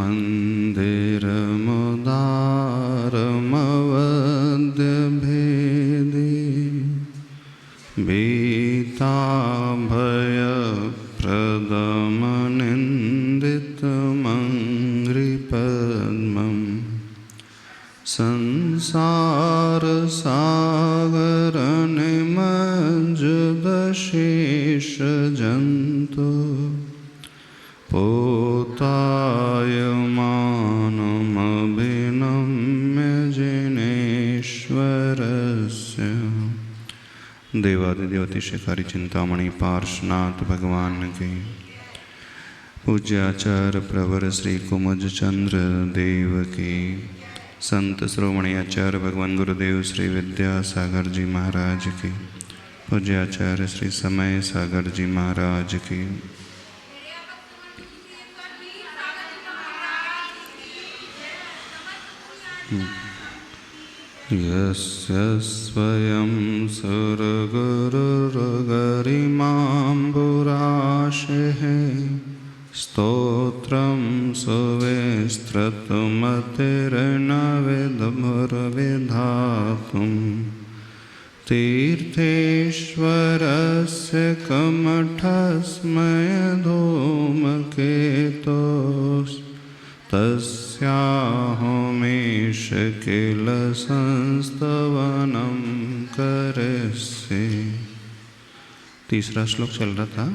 मन्दिरमुदारमवद्यभेदी भीताभयप्रदमनिन्दितमङ्घ्रिपद्मम् संसारसागरनिमज्जदशेषजन्तु पोतायमानमभिनम्य जिनेश्वरस्य। देवादिदेवती शिखारी चिंतामणि पार्श्वनाथ भगवान के पूज्याचार्य प्रवर श्री कुमुद चंद्र देव की, संत श्रोमणी आचार्य भगवान गुरुदेव श्री विद्यासागर जी महाराज की, पूज्याचार्य श्री समय सागर जी महाराज की। यस्य स्वयं सुरगुरुर्गरिमाम्बुराशिः स्तोत्रं सुविस्तृतमतिर्नविदमुर्विधातुं तीर्थेश्वरस्य कमठस्मयधूमकेतोस्तस्याहमेष किल संस्तवनं करिष्ये। तीसरा श्लोक चल रहा था।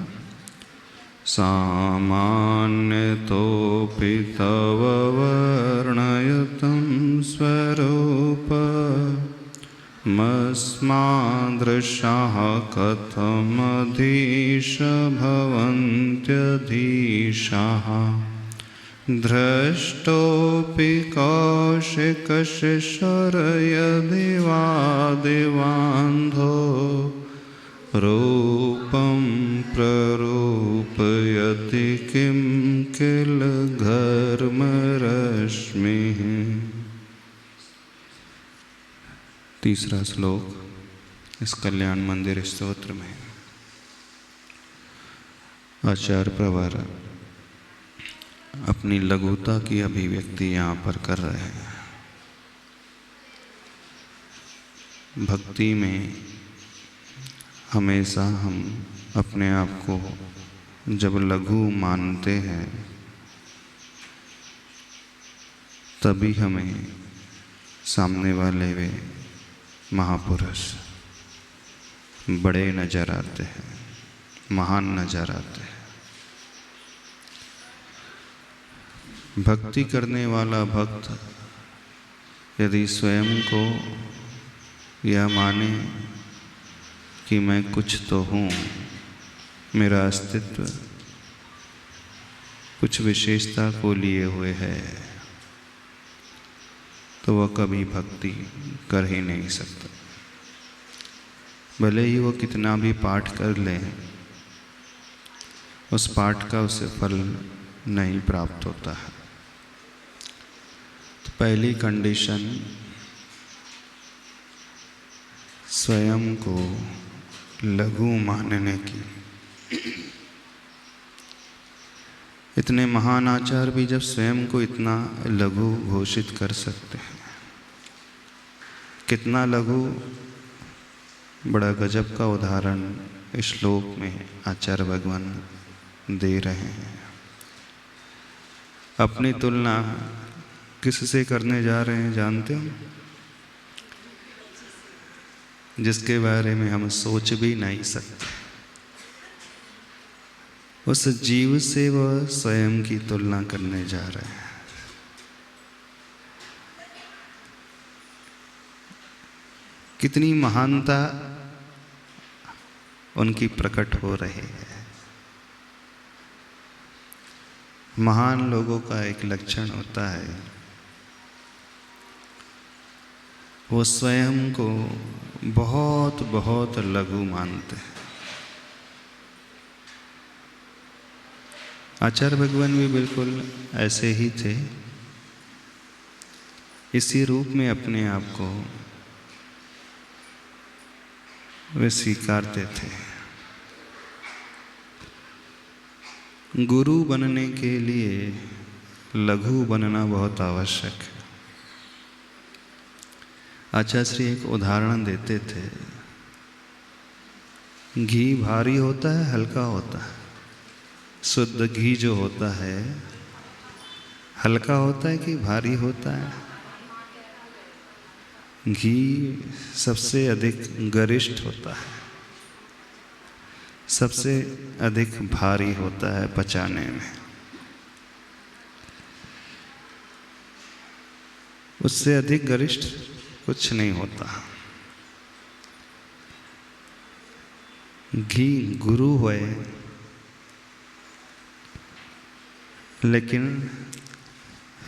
सामान्यतोऽपि तव वर्णयतं स्वरूपमस्मादृशाः कथमधीश भवन्त्यधीशाः द्रष्टोऽपि कौशिकशिशुरयदिवादिवान्धो रूपं प्ररूपयति किं किल घर्मरश्मिः। तीसरा श्लोक इस कल्याण मंदिर स्तोत्र में आचार्य प्रवर अपनी लघुता की अभिव्यक्ति यहाँ पर कर रहे हैं। भक्ति में हमेशा हम अपने आप को जब लघु मानते हैं तभी हमें सामने वाले वे महापुरुष बड़े नजर आते हैं, महान नजर आते हैं। भक्ति करने वाला भक्त यदि स्वयं को यह माने कि मैं कुछ तो हूँ, मेरा अस्तित्व कुछ विशेषता को लिए हुए है, तो वह कभी भक्ति कर ही नहीं सकता। भले ही वो कितना भी पाठ कर ले, उस पाठ का उसे फल नहीं प्राप्त होता है। तो पहली कंडीशन स्वयं को लघु मानने की। इतने महान आचार्य भी जब स्वयं को इतना लघु घोषित कर सकते हैं, कितना लघु, बड़ा गजब का उदाहरण इस श्लोक में आचार्य भगवान दे रहे हैं। अपनी तुलना किससे करने जा रहे हैं जानते हो? जिसके बारे में हम सोच भी नहीं सकते, उस जीव से वह स्वयं की तुलना करने जा रहे हैं। कितनी महानता उनकी प्रकट हो रही है। महान लोगों का एक लक्षण होता है, वो स्वयं को बहुत बहुत लघु मानते हैं। आचार्य भगवान भी बिल्कुल ऐसे ही थे। इसी रूप में अपने आप को वे स्वीकारते थे। गुरु बनने के लिए लघु बनना बहुत आवश्यक है। आचार्य श्री एक उदाहरण देते थे, घी भारी होता है हल्का होता है? शुद्ध घी जो होता है हल्का होता है कि भारी होता है? घी सबसे अधिक गरिष्ठ होता है, सबसे अधिक भारी होता है पचाने में। उससे अधिक गरिष्ठ कुछ नहीं होता। घी गुरु है, लेकिन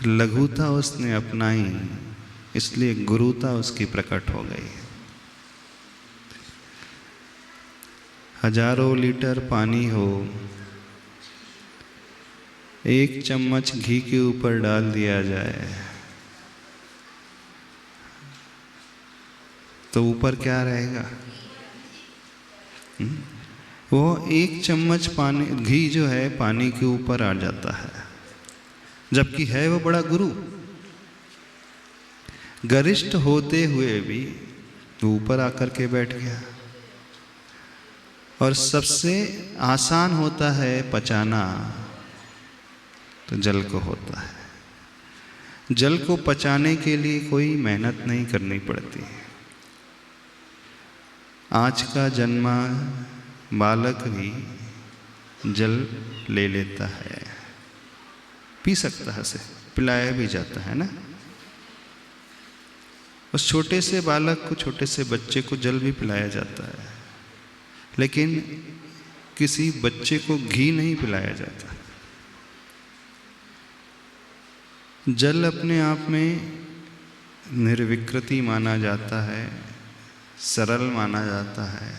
लघुता उसने अपनाई, इसलिए गुरुता उसकी प्रकट हो गई। हजारों लीटर पानी हो, एक चम्मच घी के ऊपर डाल दिया जाए तो ऊपर क्या रहेगा? वो एक चम्मच पानी घी जो है पानी के ऊपर आ जाता है, जबकि है वो बड़ा गुरु। गरिष्ठ होते हुए भी वो ऊपर आकर के बैठ गया। और सबसे आसान होता है पचाना तो जल को होता है। जल को पचाने के लिए कोई मेहनत नहीं करनी पड़ती। आज का जन्मा बालक भी जल ले लेता है, पी सकता है, से पिलाया भी जाता है ना। उस छोटे से बालक को, छोटे से बच्चे को जल भी पिलाया जाता है, लेकिन किसी बच्चे को घी नहीं पिलाया जाता। जल अपने आप में निर्विकृति माना जाता है, सरल माना जाता है,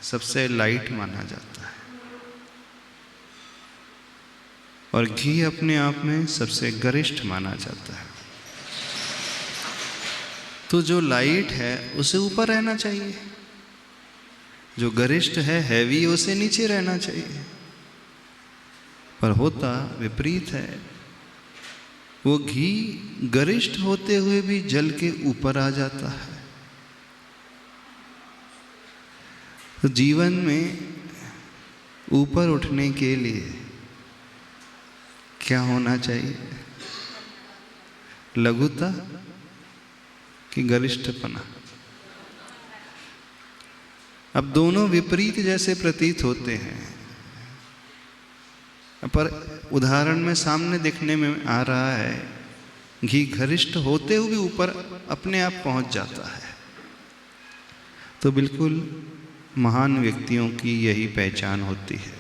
सबसे लाइट माना जाता है। और घी अपने आप में सबसे गरिष्ठ माना जाता है। तो जो लाइट है उसे ऊपर रहना चाहिए, जो गरिष्ठ है हैवी उसे नीचे रहना चाहिए। पर होता विपरीत है। वो घी गरिष्ठ होते हुए भी जल के ऊपर आ जाता है। तो जीवन में ऊपर उठने के लिए क्या होना चाहिए? लघुता कि गरिष्ठपना? अब दोनों विपरीत जैसे प्रतीत होते हैं, पर उदाहरण में सामने देखने में आ रहा है घी गरिष्ठ होते हुए ऊपर अपने आप पहुंच जाता है। तो बिल्कुल महान व्यक्तियों की यही पहचान होती है।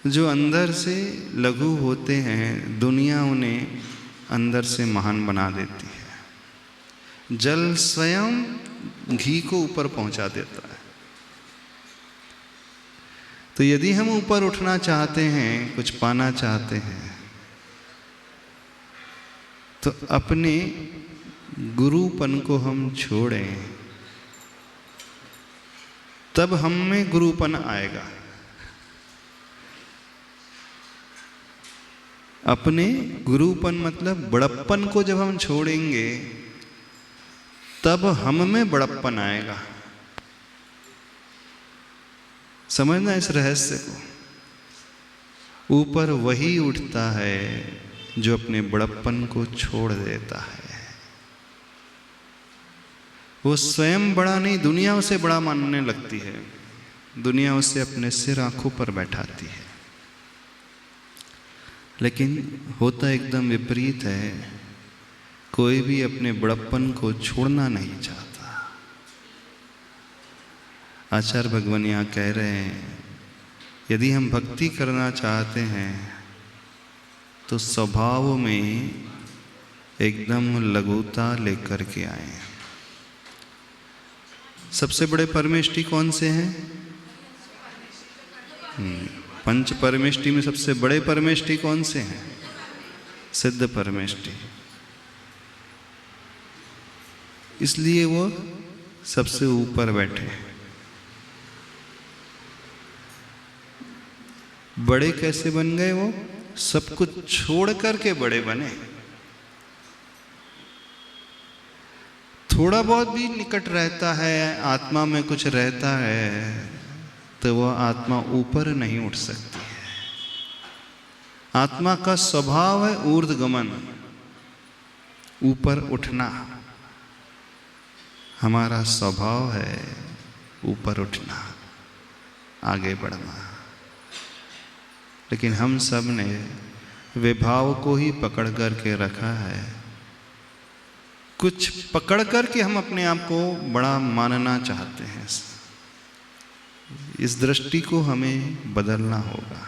जो अंदर से लघु होते हैं, दुनिया उन्हें अंदर से महान बना देती है। जल स्वयं घी को ऊपर पहुंचा देता है। तो यदि हम ऊपर उठना चाहते हैं, कुछ पाना चाहते हैं, तो अपने गुरुपन को हम छोड़ें, तब हम में गुरुपन आएगा। अपने गुरुपन मतलब बड़प्पन को जब हम छोड़ेंगे तब हम में बड़प्पन आएगा। समझना इस रहस्य को। ऊपर वही उठता है जो अपने बड़प्पन को छोड़ देता है। वो स्वयं बड़ा नहीं, दुनिया उसे बड़ा मानने लगती है। दुनिया उसे अपने सिर आंखों पर बैठाती है। लेकिन होता एकदम विपरीत है। कोई भी अपने बड़प्पन को छोड़ना नहीं चाहता। आचार्य भगवान यहाँ कह रहे हैं, यदि हम भक्ति करना चाहते हैं तो स्वभाव में एकदम लघुता लेकर के आए। सबसे बड़े परमेष्टि कौन से हैं? पंच परमेष्टि में सबसे बड़े परमेष्टि कौन से हैं? सिद्ध परमेष्टि। इसलिए वो सबसे ऊपर बैठे। बड़े कैसे बन गए वो? सब कुछ छोड़ करके बड़े बने। थोड़ा बहुत भी निकट रहता है, आत्मा में कुछ रहता है, तो वह आत्मा ऊपर नहीं उठ सकती है। आत्मा का स्वभाव है ऊर्ध्वगमन, ऊपर उठना। हमारा स्वभाव है ऊपर उठना, आगे बढ़ना। लेकिन हम सब ने विभाव को ही पकड़ करके रखा है। कुछ पकड़ करके हम अपने आप को बड़ा मानना चाहते हैं। इस दृष्टि को हमें बदलना होगा।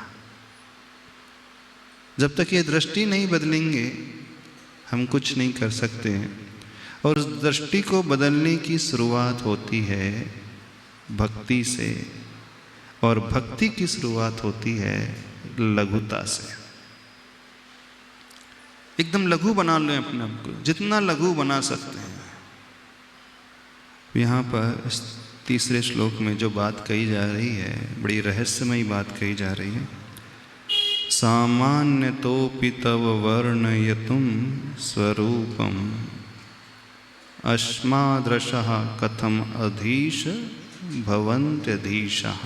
जब तक ये दृष्टि नहीं बदलेंगे हम कुछ नहीं कर सकते। और उस दृष्टि को बदलने की शुरुआत होती है भक्ति से, और भक्ति की शुरुआत होती है लघुता से। एकदम लघु बना लें अपने आप को, जितना लघु बना सकते हैं। यहाँ पर इस तीसरे श्लोक में जो बात कही जा रही है, बड़ी रहस्यमयी बात कही जा रही है। सामान्यतोपि तव वर्णयतुं स्वरूपम अस्मादृशः कथम अधीश भवन्त्यधीशः।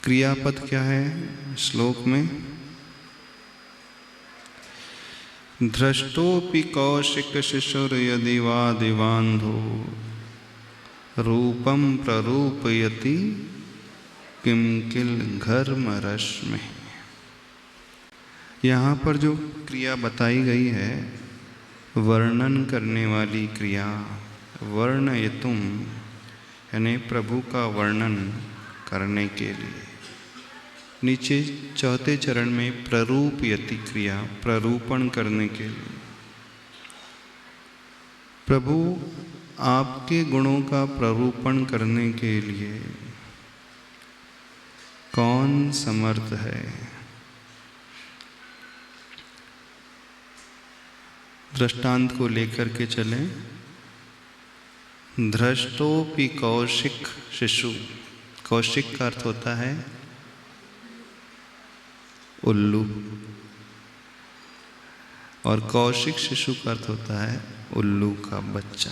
क्रियापद क्या है श्लोक में? धृष्टोपि कौशिक शिशुर यदि वा दिवान्धो रूपम प्ररूपयति किम किल घर्म रश्मि। यहाँ पर जो क्रिया बताई गई है, वर्णन करने वाली क्रिया, वर्णयतुम यानी प्रभु का वर्णन करने के लिए। नीचे चौथे चरण में प्ररूपयति क्रिया, प्ररूपण करने के लिए। प्रभु आपके गुणों का प्ररूपण करने के लिए कौन समर्थ है? दृष्टांत को लेकर के चलें। धृष्टोपि कौशिक शिशु, कौशिक का अर्थ होता है उल्लू, और कौशिक शिशु का अर्थ होता है उल्लू का बच्चा।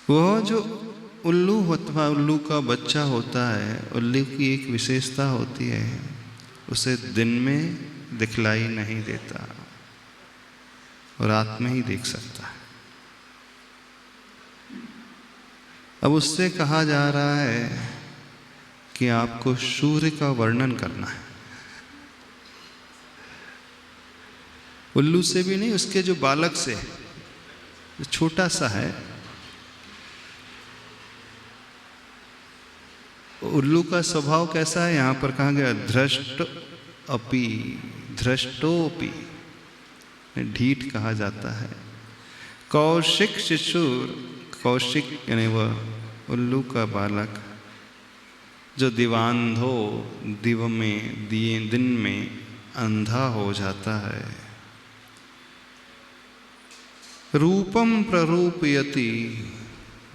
वह जो उल्लू होता, उल्लू का बच्चा होता है, उल्लू की एक विशेषता होती है, उसे दिन में दिखलाई नहीं देता और रात में ही देख सकता है। अब उससे कहा जा रहा है कि आपको सूर्य का वर्णन करना है। उल्लू से भी नहीं, उसके जो बालक से, जो छोटा सा है। उल्लू का स्वभाव कैसा है? यहाँ पर कहा गया धृष्ट अपि, धृष्टोपि, ढीठ कहा जाता है। कौशिक शिशुर, कौशिक यानी वह उल्लू का बालक जो दिवांधो, दिव में, दिए दिन में अंधा हो जाता है। रूपम प्ररूपयति,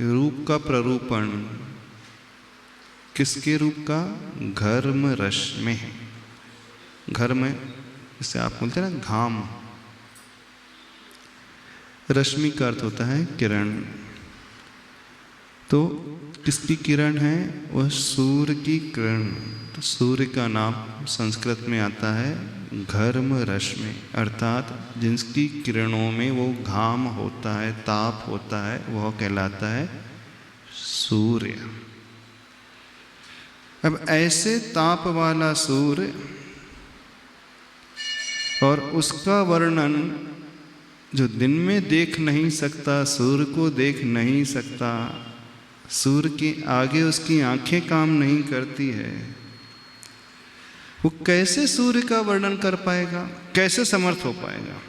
रूप का प्ररूपण, किसके रूप का? घर्म रश्मि। घर्म जिसे आप बोलते हैं ना घाम, रश्मि का अर्थ होता है किरण। तो किसकी किरण है? वह सूर्य की किरण। तो सूर्य का नाम संस्कृत में आता है घर्म रश्मि, अर्थात जिसकी किरणों में वो घाम होता है, ताप होता है, वह कहलाता है सूर्य। अब ऐसे ताप वाला सूर्य और उसका वर्णन जो दिन में देख नहीं सकता, सूर्य को देख नहीं सकता, सूर्य के आगे उसकी आंखें काम नहीं करती है, वो कैसे सूर्य का वर्णन कर पाएगा? कैसे समर्थ हो पाएगा?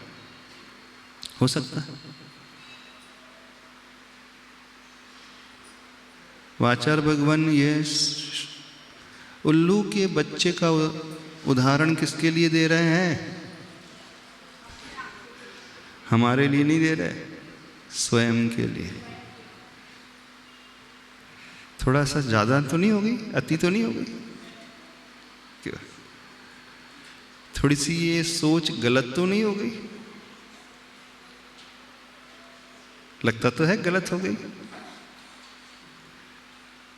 हो सकता है? वाचार भगवान ये उल्लू के बच्चे का उदाहरण किसके लिए दे रहे हैं? हमारे लिए नहीं दे रहे, स्वयं के लिए। थोड़ा सा ज़्यादा तो नहीं हो गई, अति तो नहीं हो गई? क्यों? थोड़ी सी ये सोच गलत तो नहीं हो गई? लगता तो है गलत हो गई।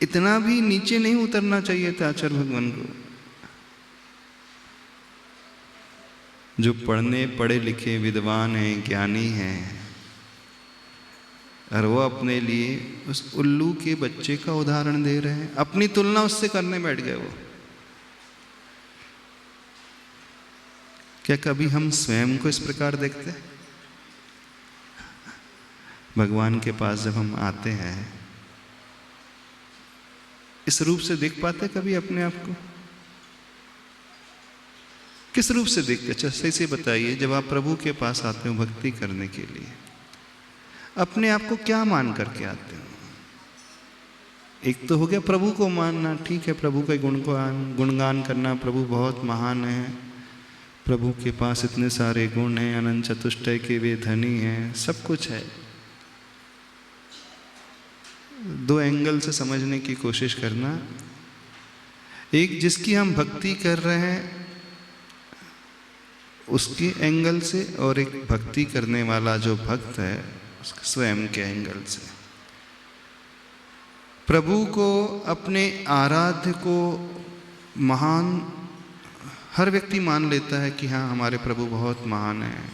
इतना भी नीचे नहीं उतरना चाहिए था आचार्य भगवान को। जो पढ़े लिखे विद्वान हैं, ज्ञानी हैं, और वो अपने लिए उस उल्लू के बच्चे का उदाहरण दे रहे हैं, अपनी तुलना उससे करने बैठ गए वो। क्या कभी हम स्वयं को इस प्रकार देखते हैं? भगवान के पास जब हम आते हैं, इस रूप से देख पाते कभी अपने आप को? किस रूप से देखते? अच्छा सही से बताइए, जब आप प्रभु के पास आते हो भक्ति करने के लिए, अपने आप को क्या मान करके आते हो? एक तो हो गया प्रभु को मानना, ठीक है, प्रभु के गुणगान करना, प्रभु बहुत महान है, प्रभु के पास इतने सारे गुण हैं, अनंत चतुष्टय के वे धनी हैं, सब कुछ है। दो एंगल से समझने की कोशिश करना। एक जिसकी हम भक्ति कर रहे हैं उसके एंगल से, और एक भक्ति करने वाला जो भक्त है उसके स्वयं के एंगल से। प्रभु को, अपने आराध्य को महान हर व्यक्ति मान लेता है कि हाँ हमारे प्रभु बहुत महान हैं,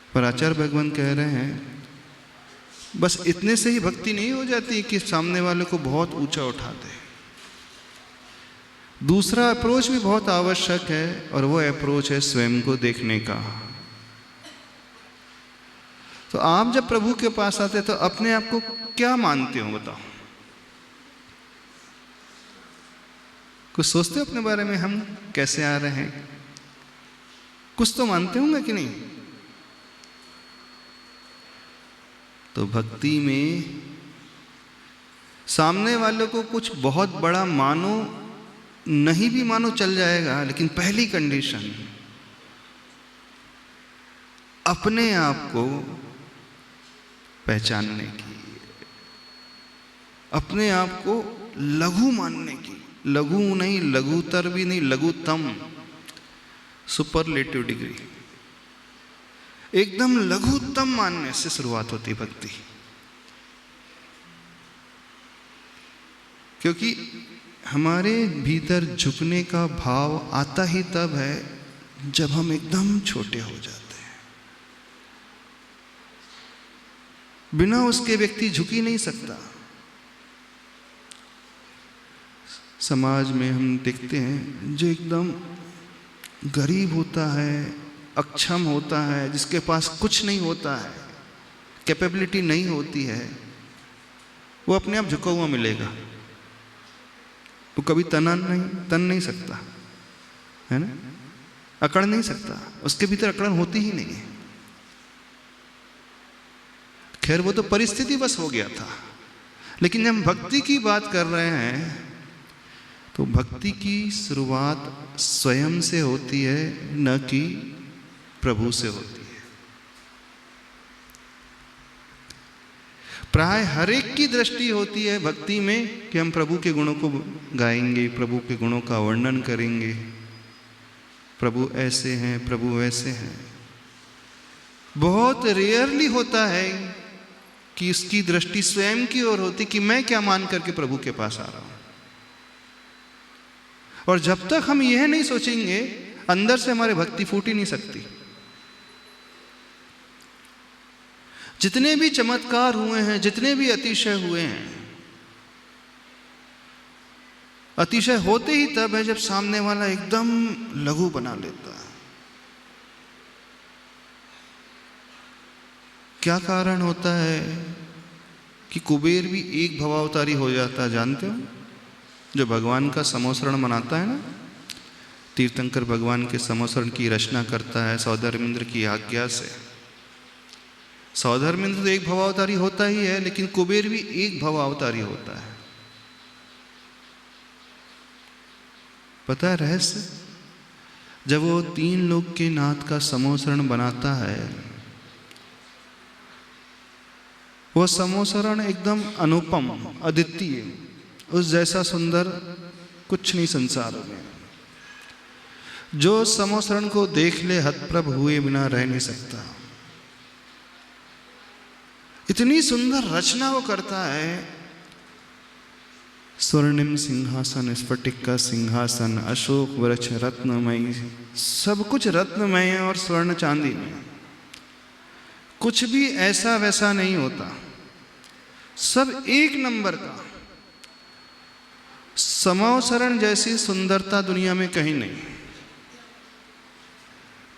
पर आचार्य भगवान कह रहे हैं बस इतने से ही भक्ति नहीं हो जाती कि सामने वाले को बहुत ऊंचा उठा दे। दूसरा अप्रोच भी बहुत आवश्यक है, और वो अप्रोच है स्वयं को देखने का। तो आप जब प्रभु के पास आते तो अपने आप को क्या मानते हो बताओ? कुछ सोचते हो अपने बारे में, हम कैसे आ रहे हैं? कुछ तो मानते होंगे कि नहीं? तो भक्ति में सामने वाले को कुछ बहुत बड़ा मानो, नहीं भी मानो चल जाएगा, लेकिन पहली कंडीशन अपने आप को पहचानने की, अपने आप को लघु मानने की। लघु नहीं, लघुतर भी नहीं, लघुतम, सुपरलेटिव डिग्री, एकदम लघुतम मानने से शुरुआत होती भक्ति। क्योंकि हमारे भीतर झुकने का भाव आता ही तब है जब हम एकदम छोटे हो जाते हैं। बिना उसके व्यक्ति झुक ही नहीं सकता। समाज में हम देखते हैं जो एकदम गरीब होता है, अक्षम होता है, जिसके पास कुछ नहीं होता है, कैपेबिलिटी नहीं होती है, वो अपने आप झुका हुआ मिलेगा। वो कभी तन नहीं सकता है ना, अकड़ नहीं सकता, उसके भीतर अकड़न होती ही नहीं है। खैर वो तो परिस्थिति बस हो गया था। लेकिन जब हम भक्ति की बात कर रहे हैं तो भक्ति की शुरुआत स्वयं से होती है, न कि प्रभु से होती है। प्राय हर एक की दृष्टि होती है भक्ति में कि हम प्रभु के गुणों को गाएंगे, प्रभु के गुणों का वर्णन करेंगे, प्रभु ऐसे हैं, प्रभु वैसे हैं। बहुत रेयरली होता है कि इसकी दृष्टि स्वयं की ओर होती कि मैं क्या मान करके प्रभु के पास आ रहा हूं। और जब तक हम यह नहीं सोचेंगे, अंदर से हमारी भक्ति फूट ही नहीं सकती। जितने भी चमत्कार हुए हैं, जितने भी अतिशय हुए हैं, अतिशय होते ही तब है जब सामने वाला एकदम लघु बना लेता है। क्या कारण होता है कि कुबेर भी एक भवावतारी हो जाता है, जानते हो? जो भगवान का समोसरण मनाता है ना, तीर्थंकर भगवान के समोसरण की रचना करता है सौधर्मेंद्र की आज्ञा से। सौधर्मेंद्र तो एक भवावतारी होता ही है, लेकिन कुबेर भी एक भवावतारी होता है। पता है रहस्य? जब वो 3 लोक के नाथ का समोसरण बनाता है वह समोसरण एकदम अनुपम, अद्वितीय, उस जैसा सुंदर कुछ नहीं संसार में। जो समोसरण को देख ले हतप्रभ हुए बिना रह नहीं सकता। इतनी सुंदर रचना वो करता है। स्वर्णिम सिंहासन, स्फटिक का सिंहासन, अशोक वृक्ष रत्नमयी, सब कुछ रत्नमय है और स्वर्ण चांदी में। कुछ भी ऐसा वैसा नहीं होता, सब एक नंबर का। समोसरण जैसी सुंदरता दुनिया में कहीं नहीं।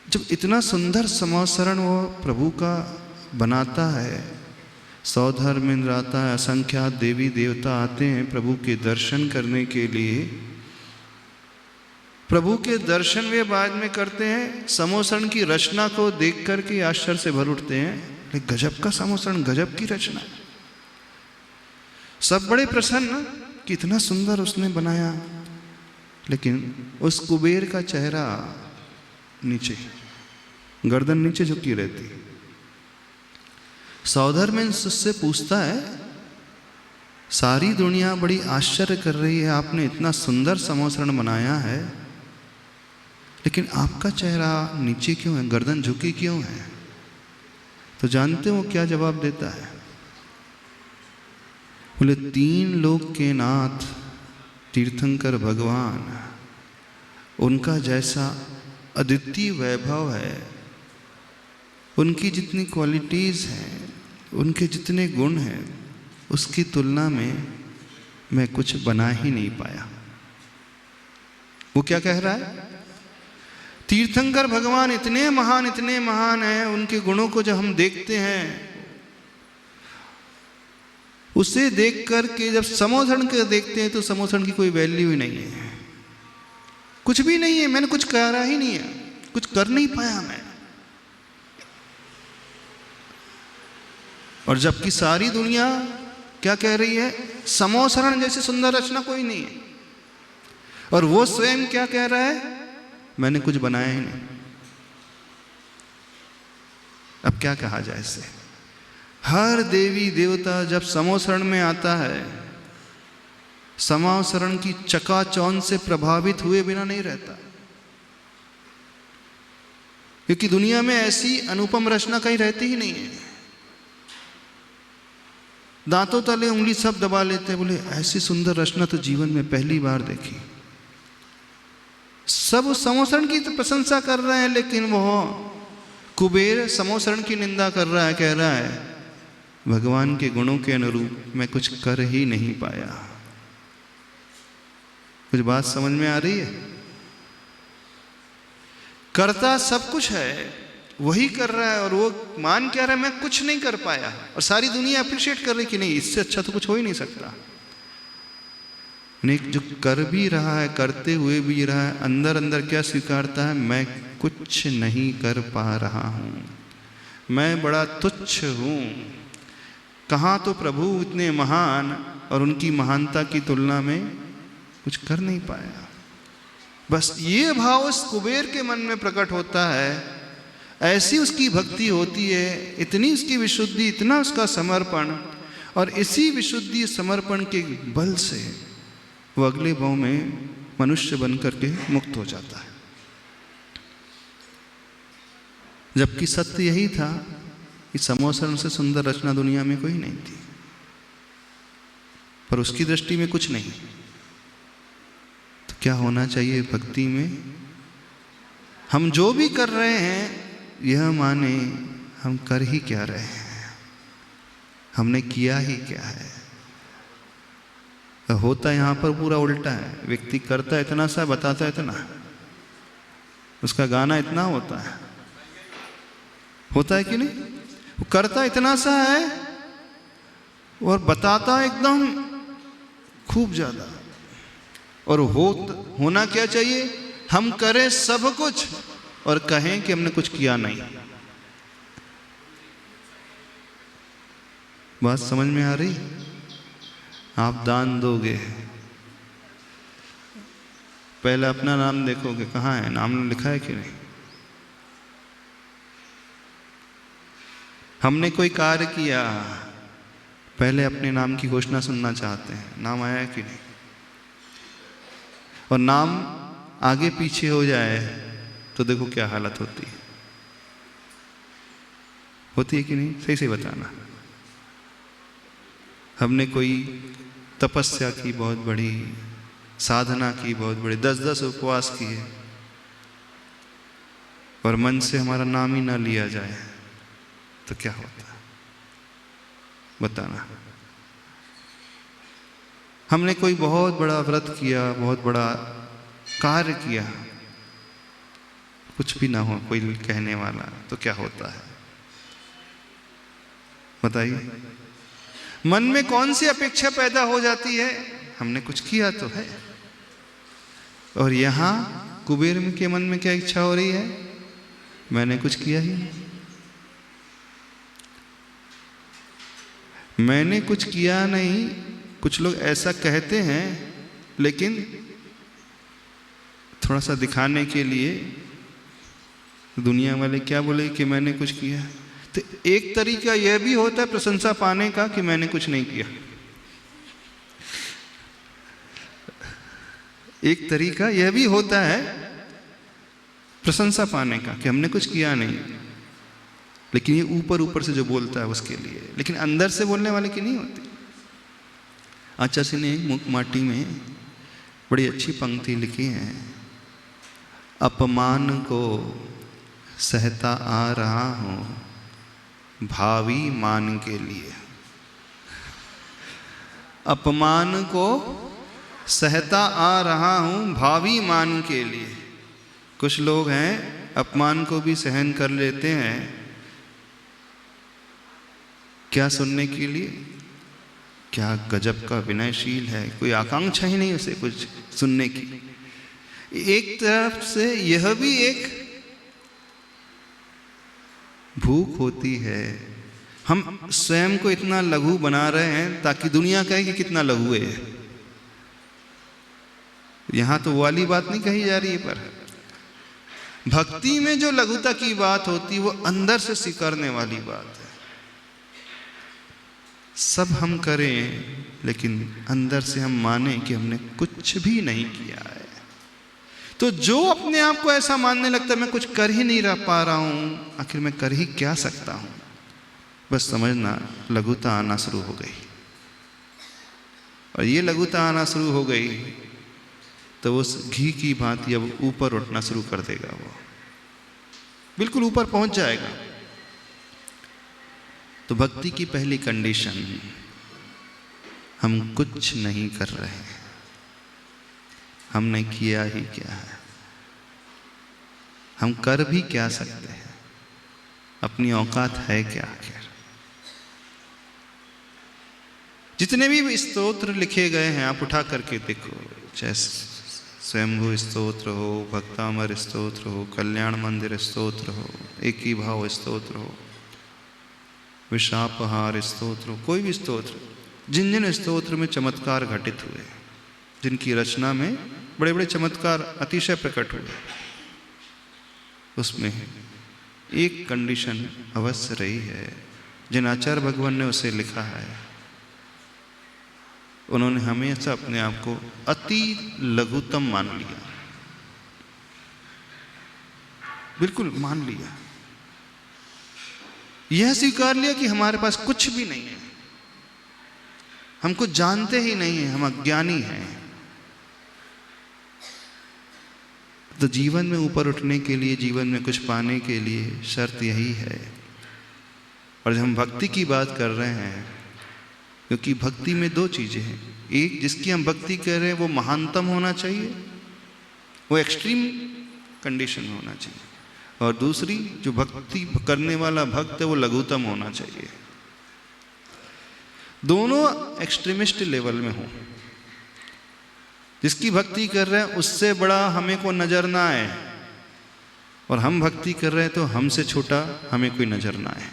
जब इतना सुंदर समोसरण वो प्रभु का बनाता है, सौधर्म इंद्र आता है, असंख्यात देवी देवता आते हैं प्रभु के दर्शन करने के लिए। प्रभु के दर्शन वे बाद में करते हैं, समोसरण की रचना को देख करके आश्चर्य से भर उठते हैं। गजब का समोसरण, गजब की रचना। सब बड़े प्रसन्न कि इतना सुंदर उसने बनाया, लेकिन उस कुबेर का चेहरा नीचे, गर्दन नीचे झुकी रहती। सौधर्म उससे पूछता है, सारी दुनिया बड़ी आश्चर्य कर रही है, आपने इतना सुंदर समोसरण बनाया है, लेकिन आपका चेहरा नीचे क्यों है, गर्दन झुकी क्यों है? तो जानते हो क्या जवाब देता है? बोले, तीन लोक के नाथ तीर्थंकर भगवान, उनका जैसा अद्वितीय वैभव है, उनकी जितनी क्वालिटीज़ हैं, उनके जितने गुण हैं, उसकी तुलना में मैं कुछ बना ही नहीं पाया। वो क्या कह रहा है? तीर्थंकर भगवान इतने महान हैं, उनके गुणों को जब हम देखते हैं, उसे देख कर के जब समोसरण के देखते हैं तो समोसरण की कोई वैल्यू ही नहीं है, कुछ भी नहीं है। मैंने कुछ करा ही नहीं है, कुछ कर नहीं पाया मैं। और जबकि सारी दुनिया क्या कह रही है? समोसरण जैसी सुंदर रचना कोई नहीं है। और वो स्वयं क्या कह रहा है? मैंने कुछ बनाया ही नहीं। अब क्या कहा जाए इसे? हर देवी देवता जब समोसरण में आता है, समोसरण की चकाचौंध से प्रभावित हुए बिना नहीं रहता, क्योंकि दुनिया में ऐसी अनुपम रचना कहीं रहती ही नहीं है। दांतों तले उंगली सब दबा लेते हैं, बोले ऐसी सुंदर रचना तो जीवन में पहली बार देखी। सब उस समोसरण की तो प्रशंसा कर रहे हैं, लेकिन वो कुबेर समोसरण की निंदा कर रहा है, कह रहा है भगवान के गुणों के अनुरूप मैं कुछ कर ही नहीं पाया। कुछ बात समझ में आ रही है? करता सब कुछ है, वही कर रहा है, और वो मान क्या रहा है? मैं कुछ नहीं कर पाया। और सारी दुनिया अप्रिशिएट कर रही कि नहीं, इससे अच्छा तो कुछ हो ही नहीं सकता। नहीं, जो कर भी रहा है, करते हुए भी रहा है, अंदर अंदर क्या स्वीकारता है? मैं कुछ नहीं कर पा रहा हूं, मैं बड़ा तुच्छ हूं। कहाँ तो प्रभु इतने महान, और उनकी महानता की तुलना में कुछ कर नहीं पाया। बस ये भाव उस कुबेर के मन में प्रकट होता है। ऐसी उसकी भक्ति होती है, इतनी उसकी विशुद्धि, इतना उसका समर्पण, और इसी विशुद्धि समर्पण के बल से वो अगले भाव में मनुष्य बन करके मुक्त हो जाता है। जबकि सत्य यही था कि समोसरण से सुंदर रचना दुनिया में कोई नहीं थी, पर उसकी दृष्टि में कुछ नहीं। तो क्या होना चाहिए भक्ति में? हम जो भी कर रहे हैं, यह माने हम कर ही क्या रहे हैं, हमने किया ही क्या है। होता यहाँ पर पूरा उल्टा है। व्यक्ति करता इतना सा, बताता इतना, उसका गाना इतना होता है कि नहीं? वो करता इतना सा है और बताता एकदम खूब ज्यादा। और होना क्या चाहिए? हम करें सब कुछ और कहें कि हमने कुछ किया नहीं। बात समझ में आ रही? आप दान दोगे, पहले अपना नाम देखोगे, कहाँ है, नाम लिखा है कि नहीं। हमने कोई कार्य किया, पहले अपने नाम की घोषणा सुनना चाहते हैं, नाम आया है कि नहीं। और नाम आगे पीछे हो जाए तो देखो क्या हालत होती है कि नहीं, सही से बताना। हमने कोई तपस्या की बहुत बड़ी, साधना की बहुत बड़ी, 10-10 उपवास किए, और मन से हमारा नाम ही ना लिया जाए तो क्या होता है, बताना। हमने कोई बहुत बड़ा व्रत किया, बहुत बड़ा कार्य किया, कुछ भी ना हो कोई कहने वाला तो क्या होता है, बताइए। मन में कौन सी अपेक्षा पैदा हो जाती है, हमने कुछ किया तो है। और यहां कुबेर के मन में क्या इच्छा हो रही है, मैंने कुछ किया ही नहीं, मैंने कुछ किया नहीं। कुछ लोग ऐसा कहते हैं, लेकिन थोड़ा सा दिखाने के लिए दुनिया वाले क्या बोले कि मैंने कुछ किया। तो एक तरीका यह भी होता है प्रशंसा पाने का कि मैंने कुछ नहीं किया। एक तरीका यह भी होता है प्रशंसा पाने का कि हमने कुछ किया नहीं, लेकिन ये ऊपर ऊपर से जो बोलता है उसके लिए, लेकिन अंदर से बोलने वाले की नहीं होती। आचार्य सिंह ने मुख माटी में बड़ी अच्छी पंक्ति लिखी है, अपमान को सहता आ रहा हूं भावी मान के लिए। अपमान को सहता आ रहा हूं भावी मान के लिए। कुछ लोग हैं अपमान को भी सहन कर लेते हैं, क्या सुनने के लिए, क्या गजब का विनयशील है, कोई आकांक्षा ही नहीं उसे कुछ सुनने की। एक तरफ से यह भी एक भूख होती है, हम स्वयं को इतना लघु बना रहे हैं ताकि दुनिया कहे कि कितना लघु है। यहां तो वाली बात नहीं कही जा रही है, पर भक्ति में जो लघुता की बात होती वो अंदर से स्वीकारने वाली बात है। सब हम करें लेकिन अंदर से हम माने कि हमने कुछ भी नहीं किया है। तो जो अपने आप को ऐसा मानने लगता है मैं कुछ कर ही नहीं पा रहा हूं, आखिर मैं कर ही क्या सकता हूं, बस समझना लघुता आना शुरू हो गई। और ये लघुता आना शुरू हो गई तो उस घी की भांति अब ऊपर उठना शुरू कर देगा, वो बिल्कुल ऊपर पहुंच जाएगा। तो भक्ति की पहली कंडीशन, हम कुछ नहीं कर रहे हैं, हमने किया ही क्या है, हम कर भी क्या सकते हैं, अपनी औकात है क्या आखिर। जितने भी स्तोत्र लिखे गए हैं आप उठा करके देखो, चाहे स्वयंभू स्तोत्र हो, भक्तामर स्तोत्र हो, कल्याण मंदिर स्तोत्र हो, एक ही भाव स्तोत्र हो, विशापहार स्तोत्र हो, कोई भी स्तोत्र, जिन जिन स्तोत्र में चमत्कार घटित हुए, जिनकी रचना में बड़े बड़े चमत्कार अतिशय प्रकट हुए, उसमें एक कंडीशन अवश्य रही है। जिन आचार्य भगवान ने उसे लिखा है उन्होंने हमेशा अपने आप को अति लघुतम मान लिया, बिल्कुल मान लिया, यह स्वीकार लिया कि हमारे पास कुछ भी नहीं है, हमको जानते ही नहीं है, हम अज्ञानी हैं। तो जीवन में ऊपर उठने के लिए, जीवन में कुछ पाने के लिए शर्त यही है। और जब हम भक्ति की बात कर रहे हैं, क्योंकि भक्ति में दो चीजें हैं, एक जिसकी हम भक्ति कर रहे हैं वो महानतम होना चाहिए, वो एक्सट्रीम कंडीशन में होना चाहिए, और दूसरी जो भक्ति करने वाला भक्त है वो लघुतम होना चाहिए। दोनों एक्सट्रीमिस्ट लेवल में हो। जिसकी भक्ति कर रहे हैं उससे बड़ा हमें को नजर ना आए, और हम भक्ति कर रहे हैं तो हमसे छोटा हमें कोई नजर ना आए।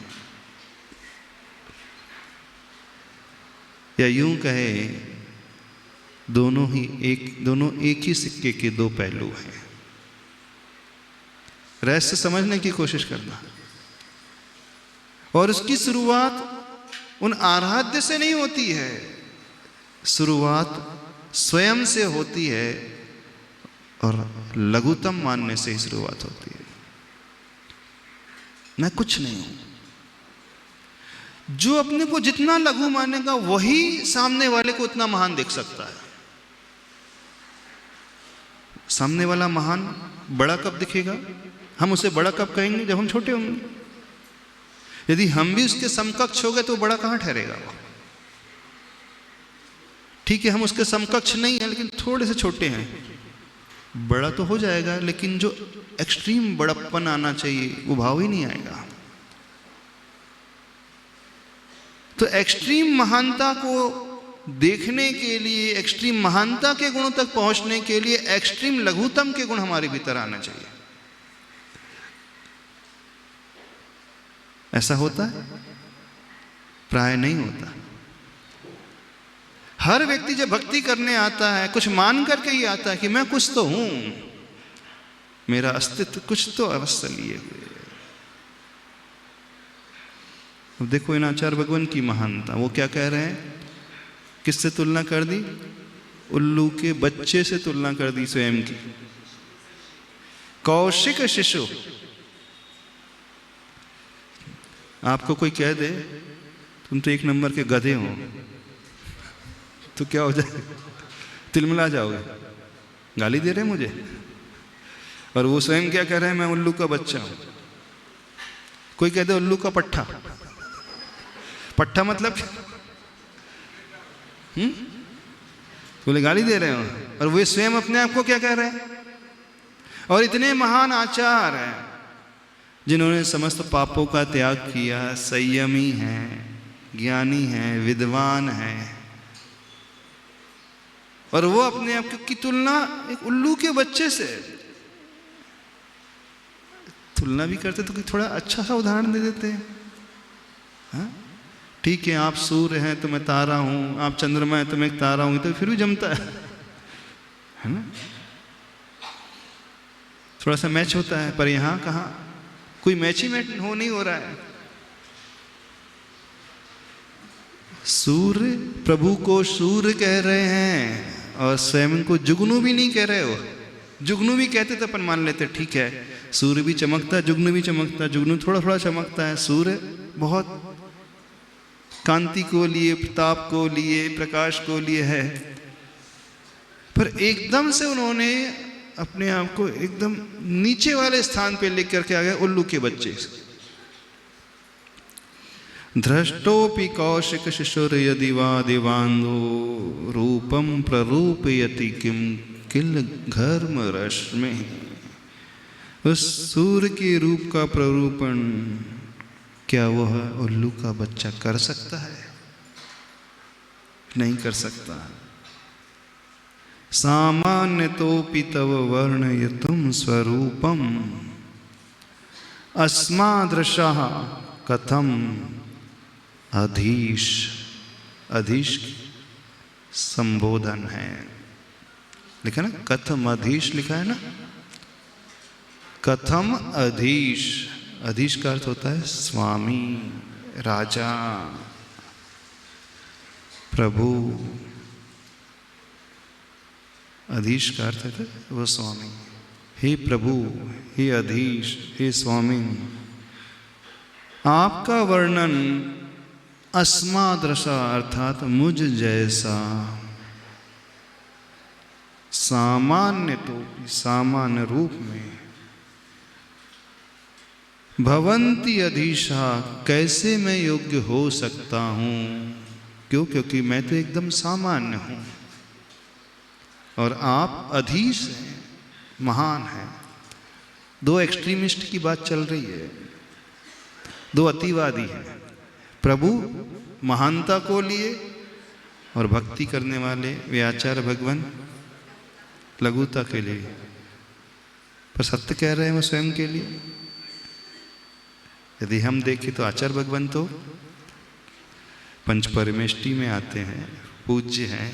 या यूं कहे दोनों एक ही सिक्के के दो पहलू हैं। रहस्य समझने की कोशिश करना। और उसकी शुरुआत उन आराध्य से नहीं होती है, शुरुआत स्वयं से होती है और लघुतम मानने से ही शुरुआत होती है। मैं कुछ नहीं हूं। जो अपने को जितना लघु मानेगा वही सामने वाले को उतना महान देख सकता है। सामने वाला महान बड़ा कब दिखेगा? हम उसे बड़ा कब कहेंगे? जब हम छोटे होंगे। यदि हम भी उसके समकक्ष हो गए तो बड़ा कहां ठहरेगा? ठीक है, हम उसके समकक्ष नहीं है लेकिन थोड़े से छोटे हैं, बड़ा तो हो जाएगा, लेकिन जो एक्सट्रीम बड़प्पन आना चाहिए वो भाव ही नहीं आएगा। तो एक्सट्रीम महानता को देखने के लिए, एक्सट्रीम महानता के गुणों तक पहुंचने के लिए एक्सट्रीम लघुतम के गुण हमारे भीतर आना चाहिए। ऐसा होता है? प्राय नहीं होता। हर व्यक्ति जब भक्ति करने आता है कुछ मान करके ही आता है कि मैं कुछ तो हूं, मेरा अस्तित्व कुछ तो अवश्य लिए हुए। अब देखो इन आचार्य भगवान की महानता, वो क्या कह रहे हैं? किससे तुलना कर दी? उल्लू के बच्चे से तुलना कर दी स्वयं की। कौशिक शिशु। आपको कोई कह दे तुम तो एक नंबर के गधे हो, तो क्या हो जाए? तिलमिला जाओगे, गाली दे रहे मुझे। और वो स्वयं क्या कह रहे हैं? मैं उल्लू का बच्चा हूं। कोई कह दे उल्लू का पट्ठा। पट्ठा मतलब बोले गाली दे रहे हो, और वे स्वयं अपने आप को क्या कह रहे हैं? और इतने महान आचार्य हैं जिन्होंने समस्त पापों का त्याग किया, संयमी हैं, ज्ञानी हैं, विद्वान हैं, और वो अपने आप की तुलना एक उल्लू के बच्चे से तुलना भी करते तो थोड़ा अच्छा सा उदाहरण दे देते हैं। हाँ? ठीक है, आप सूर्य हैं तो मैं तारा हूं, आप चंद्रमा हैं तो मैं एक तारा हूं, तो फिर भी जमता है ना? थोड़ा सा मैच होता है, पर यहां कहां कोई मैच ही नहीं हो रहा है। सूर्य प्रभु को सूर्य कह रहे हैं और स्वयं को जुगनू भी नहीं कह रहे हो। जुगनू भी कहते तो अपन मान लेते, ठीक है, सूर्य भी चमकता है, जुगनू भी चमकता है, जुगनू थोड़ा थोड़ा चमकता है, सूर्य बहुत कांति को लिए, प्रताप को लिए, प्रकाश को लिए है। पर एकदम से उन्होंने अपने आप को एकदम नीचे वाले स्थान पे लेकर के आ गए, उल्लू के बच्चे। धृष्टोपि कौशिक शिशुर यदि वा दिवांगो रूपम प्ररूपयति किम किल घर्म रश्मि। उस सूर्य के रूप का प्ररूपण क्या वह उल्लू का बच्चा कर सकता है? नहीं कर सकता। सामान्य तोपि तव वर्णयतुम स्वरूपम अस्मादृशः कथम अधीश। अधीश संबोधन है, लिखा ना, कथम अधीश लिखा है ना, कथम अधीश। अधीश का अर्थ होता है स्वामी, राजा, प्रभु। अधीश का अर्थ है वो स्वामी। हे प्रभु, हे अधीश, हे स्वामी, आपका वर्णन अस्मादृशा अर्थात मुझ जैसा, सामान्य तो सामान्य रूप में, भवंती अधीशा कैसे मैं योग्य हो सकता हूं? क्यों? क्योंकि मैं तो एकदम सामान्य हूं और आप अधीश हैं, महान हैं। दो एक्सट्रीमिस्ट की बात चल रही है, दो अतिवादी हैं। प्रभु महानता को लिए और भक्ति करने वाले वे आचार्य भगवान लघुता के लिए। पर सत्य कह रहे हैं वो स्वयं के लिए। यदि हम देखें तो आचार्य भगवान तो पंच परमेष्टि में आते हैं, पूज्य हैं।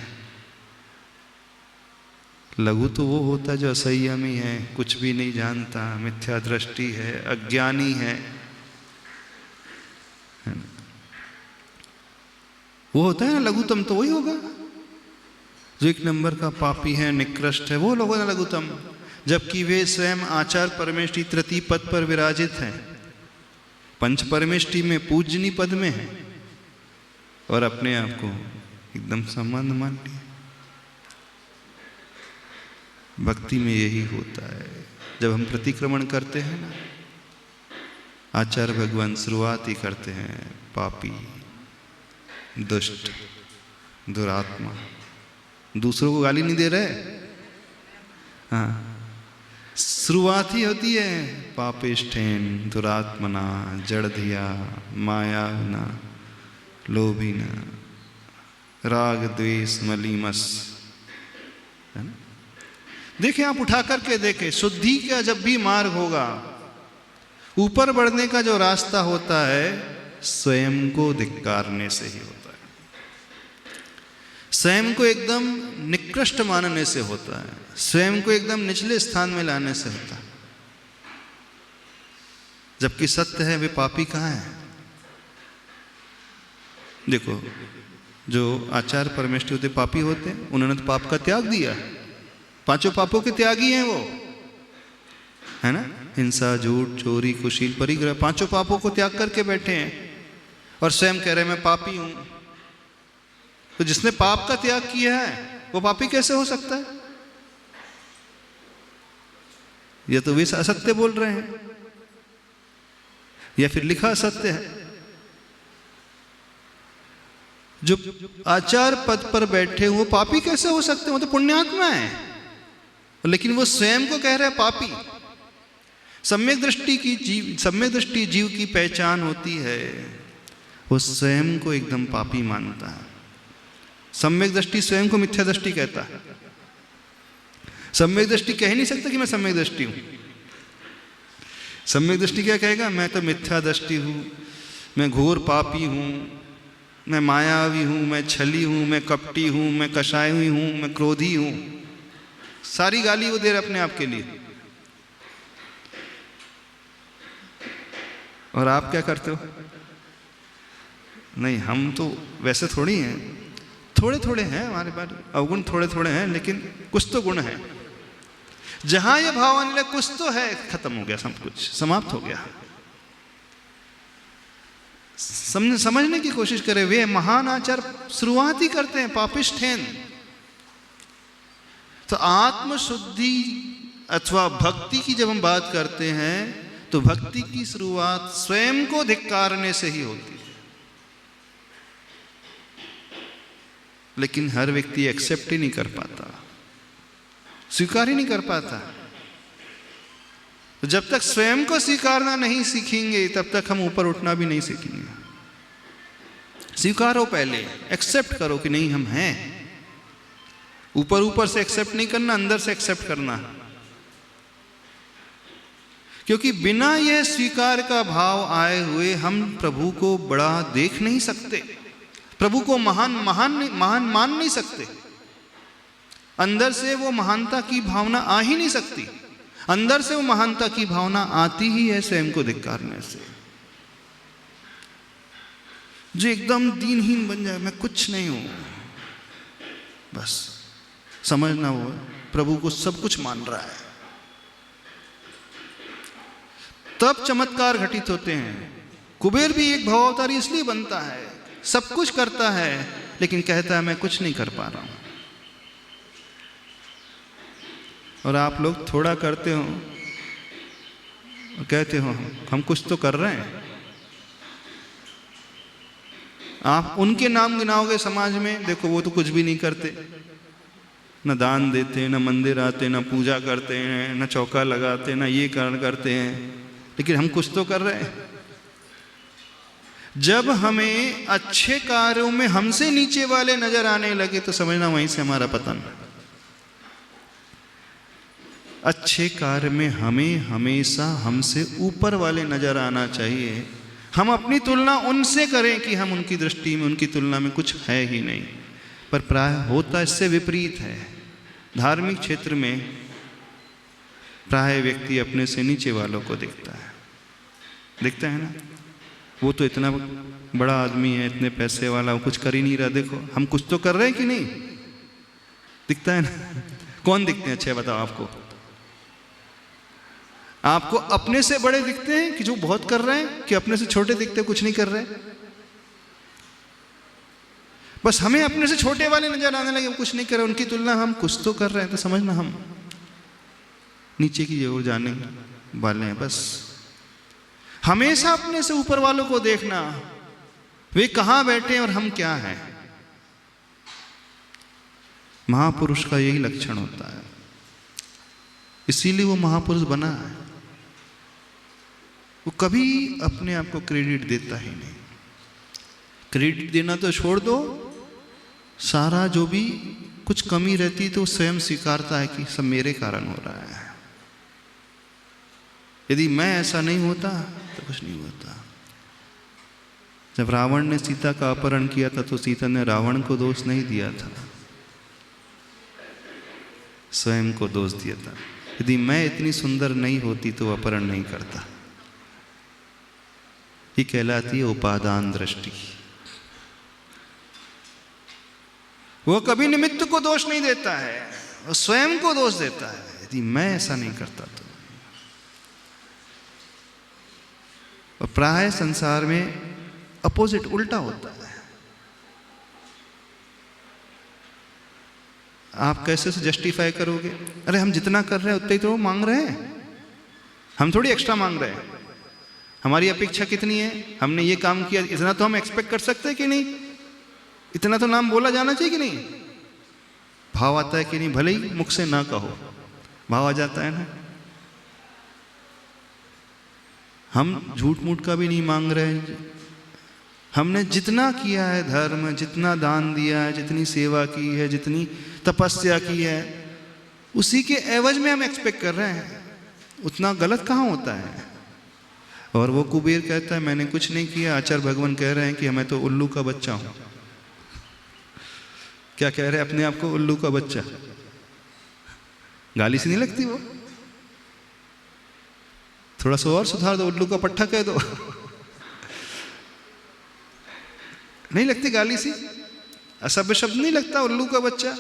लघु तो वो होता है जो असंयमी है, कुछ भी नहीं जानता, मिथ्या दृष्टि है, अज्ञानी है। वो होता है ना लघुतम, तो वही होगा जो एक नंबर का पापी है, निकृष्ट है, वो लोग ना लघुतम। जबकि वे स्वयं आचार परमेष्टि तृतीय पद पर विराजित हैं, पंच परमेष्टि में पूजनी पद में है, और अपने आप को एकदम संबंध मान लिया। भक्ति में यही होता है। जब हम प्रतिक्रमण करते हैं ना, आचार्य भगवान शुरुआत ही करते हैं पापी, दुष्ट, दुरात्मा। दूसरों को गाली नहीं दे रहे, हाँ, शुरुआत ही होती है पापिष्ठेन दुरात्मना जड़धिया मायाविना लोभिना राग द्वेष मलीमस। है ना? देखें, आप उठा करके देखें, शुद्धि का जब भी मार्ग होगा, ऊपर बढ़ने का जो रास्ता होता है, स्वयं को धिक्कारने से ही होता है, स्वयं को एकदम निकृष्ट मानने से होता है, स्वयं को एकदम निचले स्थान में लाने से होता है। जबकि सत्य है वे पापी कहाँ हैं? देखो, जो आचार्य परमेष्टि होते पापी होते हैं, उन्होंने तो पाप का त्याग दिया, पांचों पापों के त्यागी हैं वो, है ना? हिंसा, झूठ, चोरी, कुशील, परिग्रह, पांचों पापों को त्याग करके बैठे हैं और स्वयं कह रहे हैं मैं पापी हूं। तो जिसने पाप का त्याग किया है वो पापी कैसे हो सकता है? या तो वे असत्य बोल रहे हैं या फिर लिखा असत्य है। जो आचार पद पर बैठे वो पापी कैसे हो सकते हैं? वो तो पुण्यात्मा है, लेकिन वो स्वयं को कह रहे हैं पापी। सम्यक दृष्टि जीव की पहचान होती है, वो स्वयं को एकदम पापी मानता है। सम्यक दृष्टि स्वयं को मिथ्या दृष्टि कहता है। सम्यक दृष्टि कह नहीं सकता कि मैं सम्यक दृष्टि हूं। सम्यक दृष्टि क्या कहेगा? मैं तो मिथ्या दृष्टि हूं, मैं घोर पापी हूं, मैं मायावी हूं, मैं छली हूं, मैं कपटी हूं, मैं कषाय हूं, मैं क्रोधी हूं। सारी गाली वो दे रहे अपने आप के लिए। और आप क्या करते हो? नहीं, हम तो वैसे थोड़ी हैं, थोड़े थोड़े हैं हमारे पास, अवगुण थोड़े थोड़े हैं, लेकिन कुछ तो गुण है। जहां ये भाव आने लगे कुछ तो है, खत्म हो गया, सब कुछ समाप्त हो गया। समझने की कोशिश करें। वे महान आचार शुरुआत ही करते हैं पापिष्ठेन। तो आत्मशुद्धि अथवा भक्ति की जब हम बात करते हैं तो भक्ति की शुरुआत स्वयं को धिक्कारने से ही होती है। लेकिन हर व्यक्ति एक्सेप्ट ही नहीं कर पाता, स्वीकार ही नहीं कर पाता। तो जब तक स्वयं को स्वीकारना नहीं सीखेंगे तब तक हम ऊपर उठना भी नहीं सीखेंगे। स्वीकारो, पहले एक्सेप्ट करो कि नहीं हम हैं। ऊपर ऊपर से एक्सेप्ट नहीं करना, अंदर से एक्सेप्ट करना। क्योंकि बिना यह स्वीकार का भाव आए हुए हम प्रभु को बड़ा देख नहीं सकते, प्रभु को महान मान नहीं सकते। अंदर से वो महानता की भावना आ ही नहीं सकती। अंदर से वो महानता की भावना आती ही है स्वयं को धिक्कारने से। जो एकदम दीनहीन बन जाए, मैं कुछ नहीं हूं, बस समझना वो प्रभु को सब कुछ मान रहा है, तब चमत्कार घटित होते हैं। कुबेर भी एक भवावतारी इसलिए बनता है, सब कुछ करता है लेकिन कहता है मैं कुछ नहीं कर पा रहा हूं। और आप लोग थोड़ा करते हो और कहते हो हम कुछ तो कर रहे हैं। आप उनके नाम गिनाओगे समाज में, देखो वो तो कुछ भी नहीं करते, न दान देते, न मंदिर आते, न पूजा करते हैं, न चौका लगाते, न ये करते हैं, लेकिन हम कुछ तो कर रहे हैं। जब हमें अच्छे कार्यों में हमसे नीचे वाले नजर आने लगे तो समझना वहीं से हमारा पतन। अच्छे कार्य में हमें हमेशा हमसे ऊपर वाले नजर आना चाहिए। हम अपनी तुलना उनसे करें कि हम उनकी दृष्टि में, उनकी तुलना में कुछ है ही नहीं। पर प्राय होता इससे विपरीत है। धार्मिक क्षेत्र में प्राय व्यक्ति अपने से नीचे वालों को दिखता है ना, वो तो इतना बड़ा आदमी है, इतने पैसे वाला, वो कुछ कर ही नहीं रहा, देखो हम कुछ तो कर रहे हैं कि नहीं, दिखता है ना। कौन दिखते हैं अच्छे बताओ आपको? आपको अपने से बड़े दिखते हैं कि जो बहुत कर रहे हैं, कि अपने से छोटे दिखते हैं कुछ नहीं कर रहे? बस हमें अपने से छोटे वाले नजर आने लगे, वो कुछ नहीं कर रहे, उनकी तुलना हम कुछ तो कर रहे हैं, तो समझना हम नीचे की ओर जाने वाले हैं। बस हमेशा अपने से ऊपर वालों को देखना, वे कहां बैठे हैं और हम क्या हैं। महापुरुष का यही लक्षण होता है, इसीलिए वो महापुरुष बना है। वो कभी अपने आप को क्रेडिट देता ही नहीं। क्रेडिट देना तो छोड़ दो, सारा जो भी कुछ कमी रहती तो स्वयं स्वीकारता है कि सब मेरे कारण हो रहा है। यदि मैं ऐसा नहीं होता तो कुछ नहीं होता। जब रावण ने सीता का अपहरण किया था तो सीता ने रावण को दोष नहीं दिया था, स्वयं को दोष दिया था। यदि मैं इतनी सुंदर नहीं होती तो अपहरण नहीं करता। ये कहलाती है उपादान दृष्टि। वो कभी निमित्त को दोष नहीं देता है, वो स्वयं को दोष देता है। यदि मैं ऐसा नहीं करता तो। और प्राय संसार में अपोजिट, उल्टा होता है। आप कैसे से जस्टिफाई करोगे? अरे हम जितना कर रहे हैं उतना ही तो मांग रहे हैं, हम थोड़ी एक्स्ट्रा मांग रहे हैं। हमारी अपेक्षा कितनी है? हमने ये काम किया, इतना तो हम एक्सपेक्ट कर सकते हैं कि नहीं? इतना तो नाम बोला जाना चाहिए कि नहीं? भाव आता है कि नहीं? भले ही मुख से ना कहो, भाव आ जाता है ना। हम झूठ मूठ का भी नहीं मांग रहे हैं। हमने जितना किया है धर्म, जितना दान दिया है, जितनी सेवा की है, जितनी तपस्या की है, उसी के एवज में हम एक्सपेक्ट कर रहे हैं। उतना गलत कहाँ होता है? और वो कुबेर कहता है मैंने कुछ नहीं किया, आचार्य भगवान कह रहे हैं कि मैं तो उल्लू का बच्चा हूं। क्या कह रहे हैं अपने आप को? उल्लू का बच्चा। गाली से नहीं लगती वो? थोड़ा सा और सुधार दो, उल्लू का पट्टा कह दो। नहीं लगती गाली सी? असभ्य शब्द नहीं लगता उल्लू का बच्चा?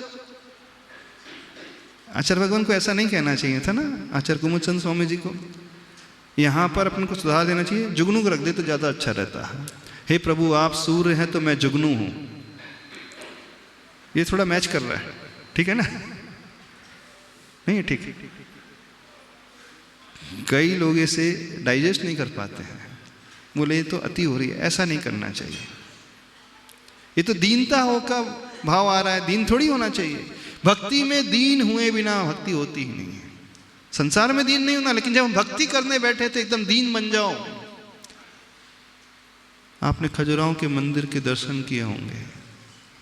आचार्य भगवान को ऐसा नहीं कहना चाहिए था ना, आचार्य कुमुदचंद स्वामी जी को। यहां पर अपन को सुधार देना चाहिए, जुगनू को रख दे तो ज्यादा अच्छा रहता है। हे प्रभु आप सूर्य हैं तो मैं जुगनू हूं। ये थोड़ा मैच कर रहा है, ठीक है ना? नहीं ठीक। कई लोग इसे डाइजेस्ट नहीं कर पाते हैं, बोले ये तो अति हो रही है। ऐसा नहीं करना चाहिए। ये तो दीनता होकर भाव आ रहा है, दीन थोड़ी होना चाहिए। भक्ति में दीन हुए बिना भक्ति होती ही नहीं है। संसार में दीन नहीं होना, लेकिन जब हम भक्ति करने बैठे तो एकदम दीन बन जाओ। आपने खजुराहो के मंदिर के दर्शन किए होंगे,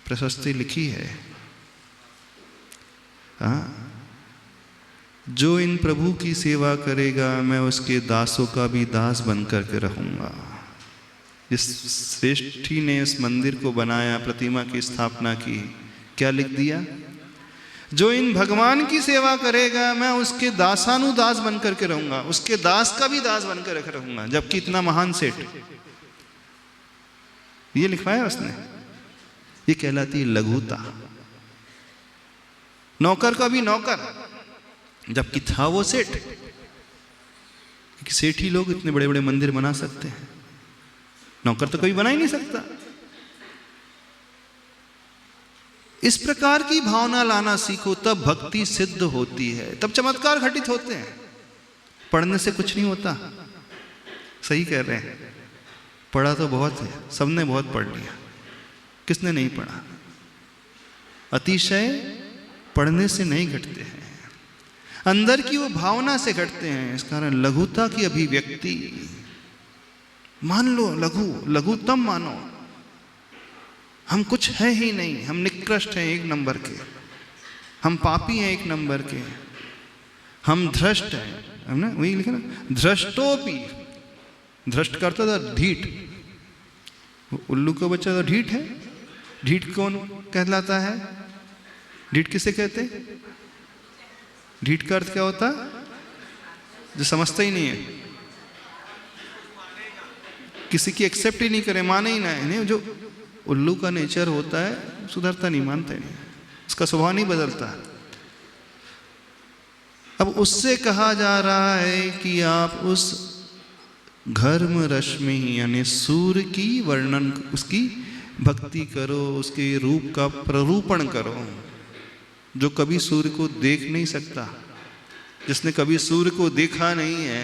प्रशस्ति लिखी है, हाँ, जो इन प्रभु की सेवा करेगा मैं उसके दासों का भी दास बनकर के रहूंगा। जिस श्रेष्ठी ने इस मंदिर को बनाया, प्रतिमा की स्थापना की, क्या लिख दिया? जो इन भगवान की सेवा करेगा मैं उसके दासानुदास बनकर के रहूंगा, उसके दास का भी दास बनकर के रहूंगा। जबकि इतना महान सेठ, ये लिखवाया उसने। ये कहलाती है लघुता। नौकर का भी नौकर, जबकि था वो सेठ। सेठ ही लोग इतने बड़े बड़े मंदिर बना सकते हैं, नौकर तो कोई बना ही नहीं सकता। इस प्रकार की भावना लाना सीखो, तब भक्ति सिद्ध होती है, तब चमत्कार घटित होते हैं। पढ़ने से कुछ नहीं होता। सही कह रहे हैं, पढ़ा तो बहुत है, सबने बहुत पढ़ लिया, किसने नहीं पढ़ा? अतिशय पढ़ने से नहीं घटते हैं, अंदर की वो भावना से घटते हैं। इस कारण लघुता की अभिव्यक्ति मान लो, लघुतम मानो। हम कुछ है ही नहीं, हम निकृष्ट हैं एक नंबर के, हम पापी हैं एक नंबर के, हम धृष्ट हैं। हमने वही लिखा ना, धृष्टोपी। धृष्ट करता था ढीठ, उल्लू का बच्चा तो ढीठ है। ढीठ कौन कहलाता है? ढीठ किसे कहते हैं? ढीठ का अर्थ क्या होता? जो समझता ही नहीं है। किसी की एक्सेप्ट ही नहीं करे, माने ही ना है। जो उल्लू का नेचर होता है सुधरता नहीं, मानता नहीं, उसका स्वभाव नहीं बदलता। अब उससे कहा जा रहा है कि आप उस घर्म रश्मि यानी सूर्य की वर्णन, उसकी भक्ति करो, उसके रूप का प्ररूपण करो। जो कभी सूर्य को देख नहीं सकता, जिसने कभी सूर्य को देखा नहीं है,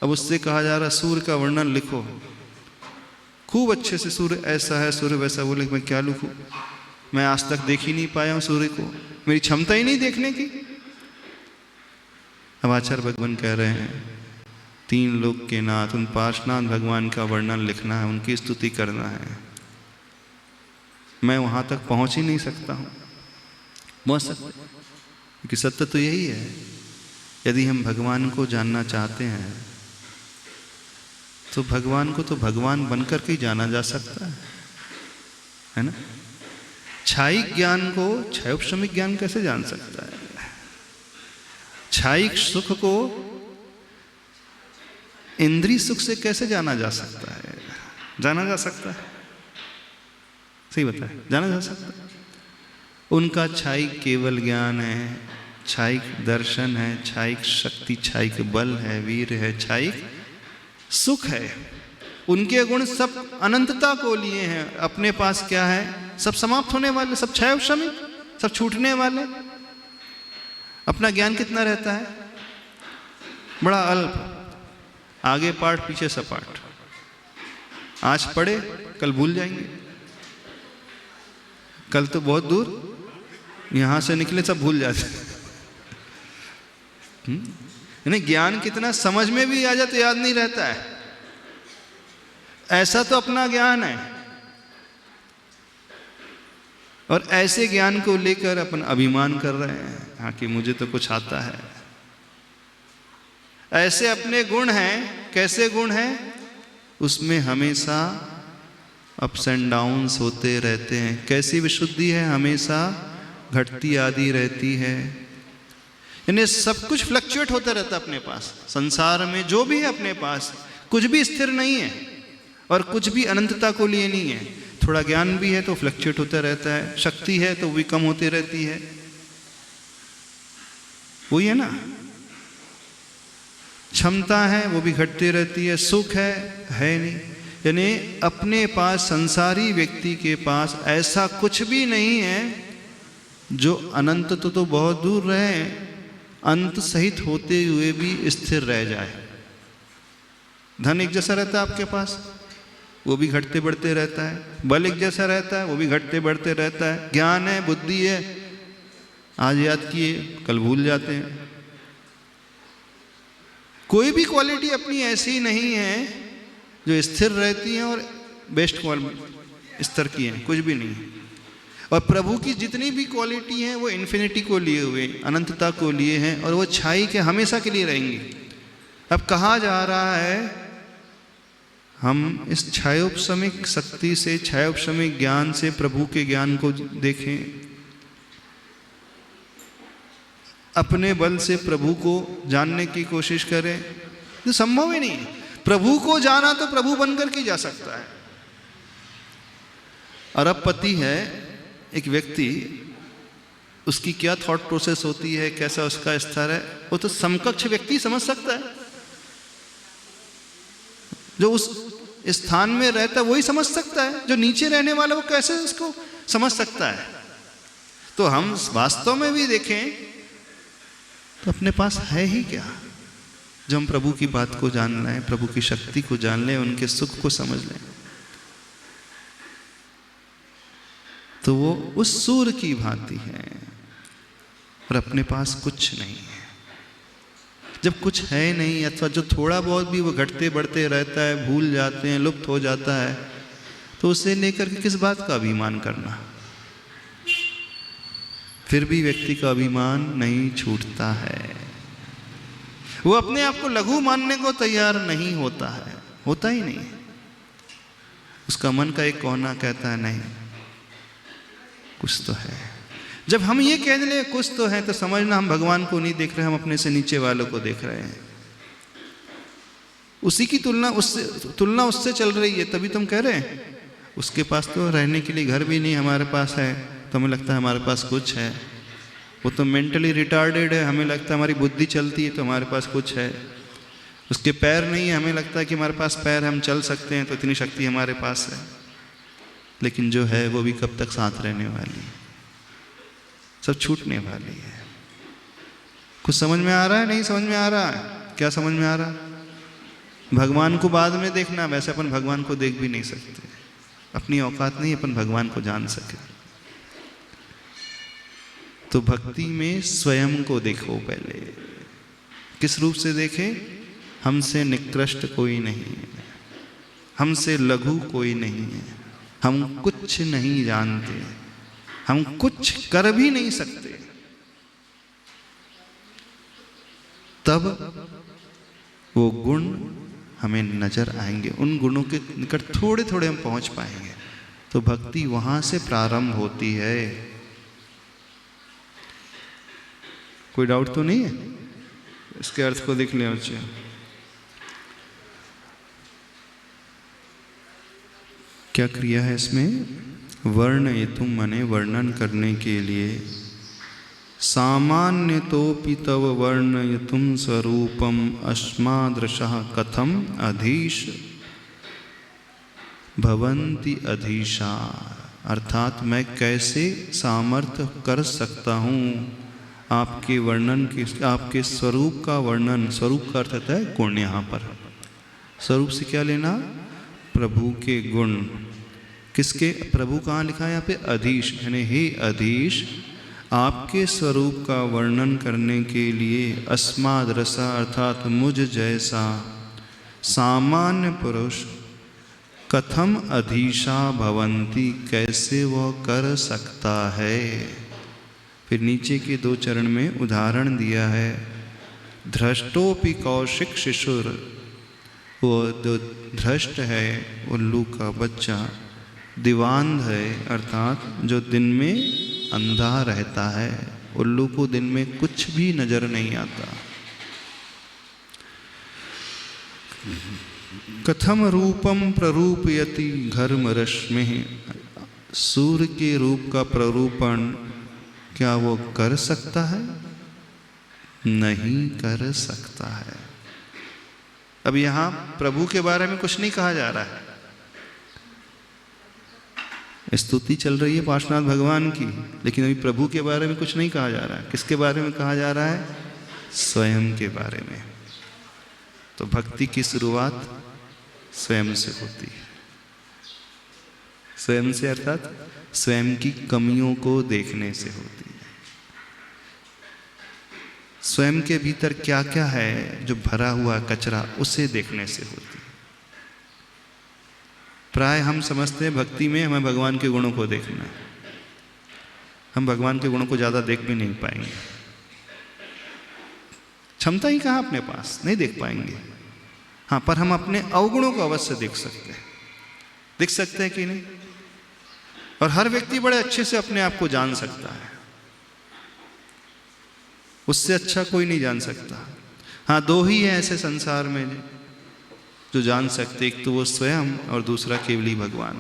अब उससे कहा जा रहा सूर्य का वर्णन लिखो खूब अच्छे से। सूर्य ऐसा है, सूर्य वैसा। बोले मैं क्या लिखूं, मैं आज तक देख ही नहीं पाया हूं सूर्य को, मेरी क्षमता ही नहीं देखने की। अब आचार्य भगवान कह रहे हैं तीन लोक के नाथ उन पार्श्वनाथ भगवान का वर्णन लिखना है, उनकी स्तुति करना है। मैं वहां तक पहुंच ही नहीं सकता हूं, पहुंच सकता, क्योंकि सत्य तो यही है। यदि हम भगवान को जानना चाहते हैं तो भगवान को तो भगवान बनकर के ही जाना जा सकता है ना। छायिक ज्ञान को क्षयोपशमिक ज्ञान कैसे जान सकता है? छायिक सुख को इंद्रिय सुख से कैसे जाना जा सकता है? जाना जा सकता है, सही बताए, जाना जा सकता है। उनका छायिक केवल ज्ञान है, छायिक दर्शन है, छायिक शक्ति, छायिक बल है, वीर है, छायिक सुख है। उनके गुण सब अनंतता को लिए हैं। अपने पास क्या है? सब समाप्त होने वाले, सब क्षयोपशमी, सब छूटने वाले। अपना ज्ञान कितना रहता है? बड़ा अल्प, आगे पाठ पीछे सपाट। आज पढ़े कल भूल जाएंगे, कल तो बहुत दूर, यहां से निकले सब भूल जाते। यानी ज्ञान कितना समझ में भी आ जाए तो याद नहीं रहता है। ऐसा तो अपना ज्ञान है, और ऐसे ज्ञान को लेकर अपन अभिमान कर रहे हैं, हाँ कि मुझे तो कुछ आता है। ऐसे अपने गुण हैं, कैसे गुण हैं? उसमें हमेशा अप्स एंड डाउन्स होते रहते हैं। कैसी विशुद्धि है? हमेशा घटती आदि रहती है। यानी सब कुछ फ्लक्चुएट होता रहता है अपने पास। संसार में जो भी है अपने पास, कुछ भी स्थिर नहीं है और कुछ भी अनंतता को लिए नहीं है। थोड़ा ज्ञान भी है तो फ्लक्चुएट होता रहता है, शक्ति है तो भी कम होती रहती है। वही है ना, क्षमता है वो भी घटती रहती है, सुख है नहीं। यानी अपने पास, संसारी व्यक्ति के पास ऐसा कुछ भी नहीं है जो अनंत तो बहुत दूर रहे, अंत सहित होते हुए भी स्थिर रह जाए। धन एक जैसा रहता है आपके पास, वो भी घटते बढ़ते रहता है। बल एक जैसा रहता है, वो भी घटते बढ़ते रहता है। ज्ञान है, बुद्धि है, आज याद किए कल भूल जाते हैं। कोई भी क्वालिटी अपनी ऐसी नहीं है जो स्थिर रहती है और बेस्ट स्तर की है, कुछ भी नहीं। और प्रभु की जितनी भी क्वालिटी है वो इन्फिनिटी को लिए हुए, अनंतता को लिए हैं, और वो छाई के हमेशा के लिए रहेंगी। अब कहा जा रहा है हम इस छायोपशमिक शक्ति से, छायोपशमिक ज्ञान से प्रभु के ज्ञान को देखें, अपने बल से प्रभु को जानने की कोशिश करें, तो संभव ही नहीं है। प्रभु को जाना तो प्रभु बनकर के जा सकता है। अरबपति है एक व्यक्ति, उसकी क्या थॉट प्रोसेस होती है, कैसा उसका स्तर है, वो तो समकक्ष व्यक्ति समझ सकता है। जो उस स्थान में रहता है वही समझ सकता है, जो नीचे रहने वाला वो कैसे उसको समझ सकता है। तो हम वास्तव में भी देखें तो अपने पास है ही क्या जो हम प्रभु की बात को जान लें, प्रभु की शक्ति को जान लें, उनके सुख को समझ लें। तो वो उस सूर्य की भांति है और अपने पास कुछ नहीं है। जब कुछ है नहीं, अथवा जो थोड़ा बहुत भी वो घटते बढ़ते रहता है, भूल जाते हैं, लुप्त हो जाता है, तो उसे लेकर के किस बात का अभिमान करना। फिर भी व्यक्ति का अभिमान नहीं छूटता है, वो अपने आप को लघु मानने को तैयार नहीं होता है, होता ही नहीं। उसका मन का एक कोना कहता है नहीं कुछ तो है। जब हम ये कहने लगे कुछ तो है, तो समझना हम भगवान को नहीं देख रहे, हम अपने से नीचे वालों को देख रहे हैं। उसी की तुलना उससे चल रही है, तभी तुम कह रहे हैं उसके पास तो रहने के लिए घर भी नहीं, हमारे पास है तो हमें लगता है हमारे पास कुछ है। वो तो मेंटली रिटार्डेड है, हमें लगता है हमारी बुद्धि चलती है तो हमारे पास कुछ है। उसके पैर नहीं है, हमें लगता है कि हमारे पास पैर, हम चल सकते हैं तो इतनी शक्ति हमारे पास है। लेकिन जो है वो भी कब तक साथ रहने वाली है, सब छूटने वाली है। कुछ समझ में आ रहा है? नहीं समझ में आ रहा है? क्या समझ में आ रहा है? भगवान को बाद में देखना, वैसे अपन भगवान को देख भी नहीं सकते, अपनी औकात नहीं अपन भगवान को जान सके। तो भक्ति में स्वयं को देखो पहले। किस रूप से देखे? हमसे निकृष्ट कोई नहीं है, हमसे लघु कोई नहीं है, हम कुछ नहीं जानते, हम कुछ कर भी नहीं सकते। तब वो गुण हमें नजर आएंगे, उन गुणों के निकट थोड़े थोड़े हम पहुंच पाएंगे। तो भक्ति वहां से प्रारंभ होती है। कोई डाउट तो नहीं है? इसके अर्थ को देख लें बच्चे। क्या क्रिया है इसमें? वर्णयितुम माने वर्णन करने के लिए, सामान्य तोपि तव वर्णयितुम स्वरूपम अस्मादृशः कथम अधीश भवन्ति अधीशा। अर्थात मैं कैसे सामर्थ्य कर सकता हूँ आपके वर्णन के, आपके स्वरूप का वर्णन। स्वरूप का अर्थ होता है गुण। यहाँ पर स्वरूप से क्या लेना? प्रभु के गुण। किसके? प्रभु कहाँ लिखा है यहाँ पे? अधीश, यानी हे अधीश, आपके स्वरूप का वर्णन करने के लिए अस्माद रसा अर्थात मुझ जैसा सामान्य पुरुष कथम अधीशा भवंती, कैसे वह कर सकता है। फिर नीचे के 2 चरण में उदाहरण दिया है। धृष्टोपि कौशिक शिशुर, वो जो धृष्ट है, उल्लू का बच्चा, दिवांध है अर्थात जो दिन में अंधा रहता है। उल्लू को दिन में कुछ भी नजर नहीं आता। कथम रूपम प्ररूपयति घर्म रश्मि, सूर्य के रूप का प्ररूपण क्या वो कर सकता है? नहीं कर सकता है। अब यहां प्रभु के बारे में कुछ नहीं कहा जा रहा है, स्तुति चल रही है पार्श्वनाथ भगवान की, लेकिन अभी प्रभु के बारे में कुछ नहीं कहा जा रहा है। किसके बारे में कहा जा रहा है? स्वयं के बारे में। तो भक्ति की शुरुआत स्वयं से होती है। स्वयं से अर्थात स्वयं की कमियों को देखने से होती है। स्वयं के भीतर क्या क्या है जो भरा हुआ कचरा, उसे देखने से होती है। प्राय हम समझते हैं भक्ति में हमें भगवान के गुणों को देखना है। हम भगवान के गुणों को ज़्यादा देख भी नहीं पाएंगे, क्षमता ही कहाँ अपने पास, नहीं देख पाएंगे। हाँ, पर हम अपने अवगुणों को अवश्य देख सकते हैं कि नहीं? और हर व्यक्ति बड़े अच्छे से अपने आप को जान सकता है, उससे अच्छा कोई नहीं जान सकता। हाँ, 2 ही हैं ऐसे संसार में जो जान सकते, एक तो वो स्वयं और दूसरा केवली भगवान।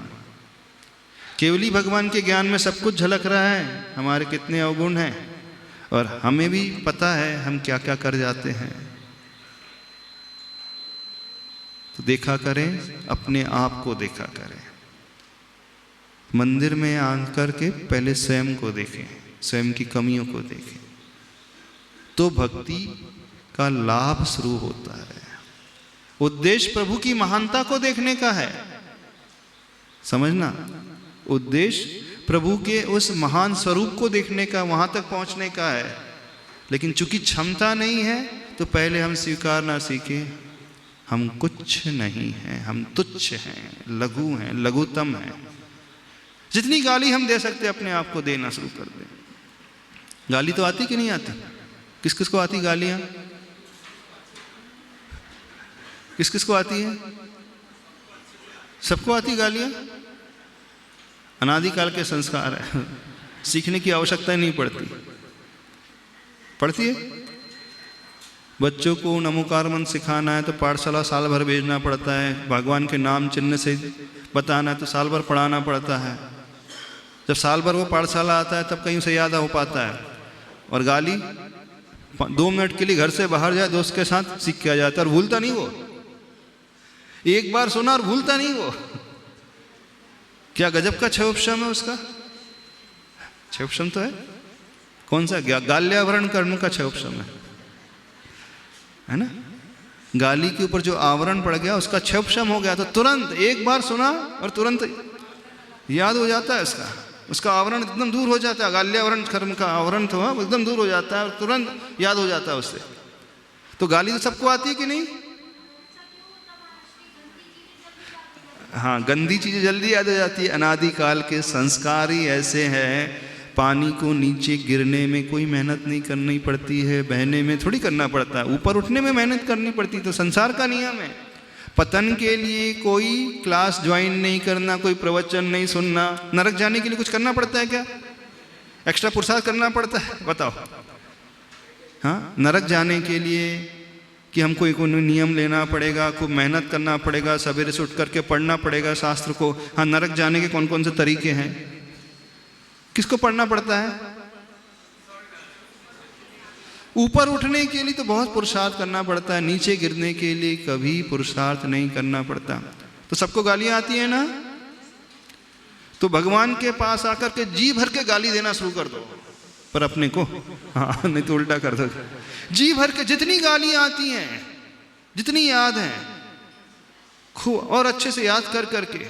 केवली भगवान के ज्ञान में सब कुछ झलक रहा है, हमारे कितने अवगुण हैं, और हमें भी पता है हम क्या क्या कर जाते हैं। तो देखा करें, अपने आप को देखा करें। मंदिर में आकर के पहले स्वयं को देखें, स्वयं की कमियों को देखें, तो भक्ति का लाभ शुरू होता है। उद्देश्य प्रभु की महानता को देखने का है, समझना। उद्देश्य प्रभु के उस महान स्वरूप को देखने का, वहां तक पहुंचने का है। लेकिन चूंकि क्षमता नहीं है तो पहले हम स्वीकार ना सीखे, हम कुछ नहीं हैं, हम तुच्छ हैं, लघु हैं, लघुतम हैं। जितनी गाली हम दे सकते अपने आप को देना शुरू कर दें। गाली तो आती कि नहीं आती? किस किस को आती गालियां? किस किस को आती है? सबको आती गालियां। अनादिकाल के संस्कार है, सीखने की आवश्यकता नहीं पड़ती। पड़ती है? बच्चों को नमोकार मंत्र सिखाना है तो पाठशाला साल भर भेजना पड़ता है। भगवान के नाम चिन्ह से बताना है तो साल भर पढ़ाना पड़ता है। जब साल भर वो पाठशाला आता है तब कहीं उसे याद हो पाता है। और गाली 2 मिनट के लिए घर से बाहर जाए दोस्त के साथ सीख के आ जाता है और भूलता नहीं वो। एक बार सुना और भूलता नहीं वो। क्या गजब का क्षयोपशम है उसका। क्षयोपशम तो है, कौन सा गाल्यावरण करने का क्षयोपशम है ना। गाली के ऊपर जो आवरण पड़ गया उसका क्षयोपशम हो गया तो तुरंत एक बार सुना और तुरंत याद हो जाता है उसका आवरण एकदम दूर हो जाता है। गाल्यावरण कर्म का आवरण तो एकदम दूर हो जाता है और तुरंत याद हो जाता है उससे। तो गाली तो सबको आती है कि नहीं। हाँ, गंदी चीजें जल्दी याद हो जाती है। अनादिकाल के संस्कार ही ऐसे हैं। पानी को नीचे गिरने में कोई मेहनत नहीं करनी पड़ती है, बहने में थोड़ी करना पड़ता है, ऊपर उठने में मेहनत करनी पड़ती है। तो संसार का नियम है। पतन के लिए कोई क्लास ज्वाइन नहीं करना, कोई प्रवचन नहीं सुनना। नरक जाने के लिए कुछ करना पड़ता है क्या? एक्स्ट्रा पुरुषार्थ करना पड़ता है? बताओ। हाँ, नरक जाने के लिए कि हमको एक नियम लेना पड़ेगा, खूब मेहनत करना पड़ेगा, सवेरे से उठ करके पढ़ना पड़ेगा शास्त्र को। हाँ, नरक जाने के कौन कौन से तरीके हैं? किसको पढ़ना पड़ता है? ऊपर उठने के लिए तो बहुत पुरुषार्थ करना पड़ता है, नीचे गिरने के लिए कभी पुरुषार्थ नहीं करना पड़ता। तो सबको गालियां आती है ना। तो भगवान के पास आकर के जी भर के गाली देना शुरू कर दो, पर अपने को। हाँ, नहीं तो उल्टा कर दो। जी भर के जितनी गालियां आती हैं, जितनी याद हैं, खूब और अच्छे से याद कर करके।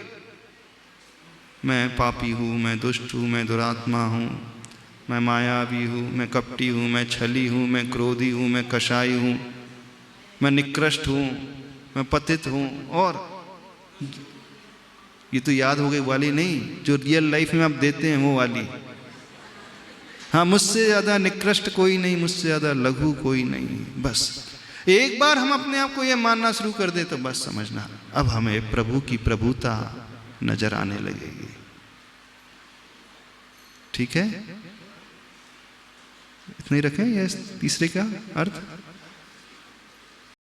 मैं पापी हूँ, मैं दुष्ट हूँ, मैं दुरात्मा हूँ, मैं मायावी हूँ, मैं कपटी हूँ, मैं छली हूँ, मैं क्रोधी हूँ, मैं कषाई हूँ, मैं निकृष्ट हूँ, मैं पतित हूँ। और ये तो याद हो गई वाली नहीं, जो रियल लाइफ में आप देते हैं वो वाली। हाँ, मुझसे ज़्यादा निकृष्ट कोई नहीं, मुझसे ज़्यादा लघु कोई नहीं। बस एक बार हम अपने आप को ये मानना शुरू कर दे तो बस समझना अब हमें प्रभु की प्रभुता नजर आने लगेगी। ठीक है, इतने ही रखें या तीसरे का अर्थ।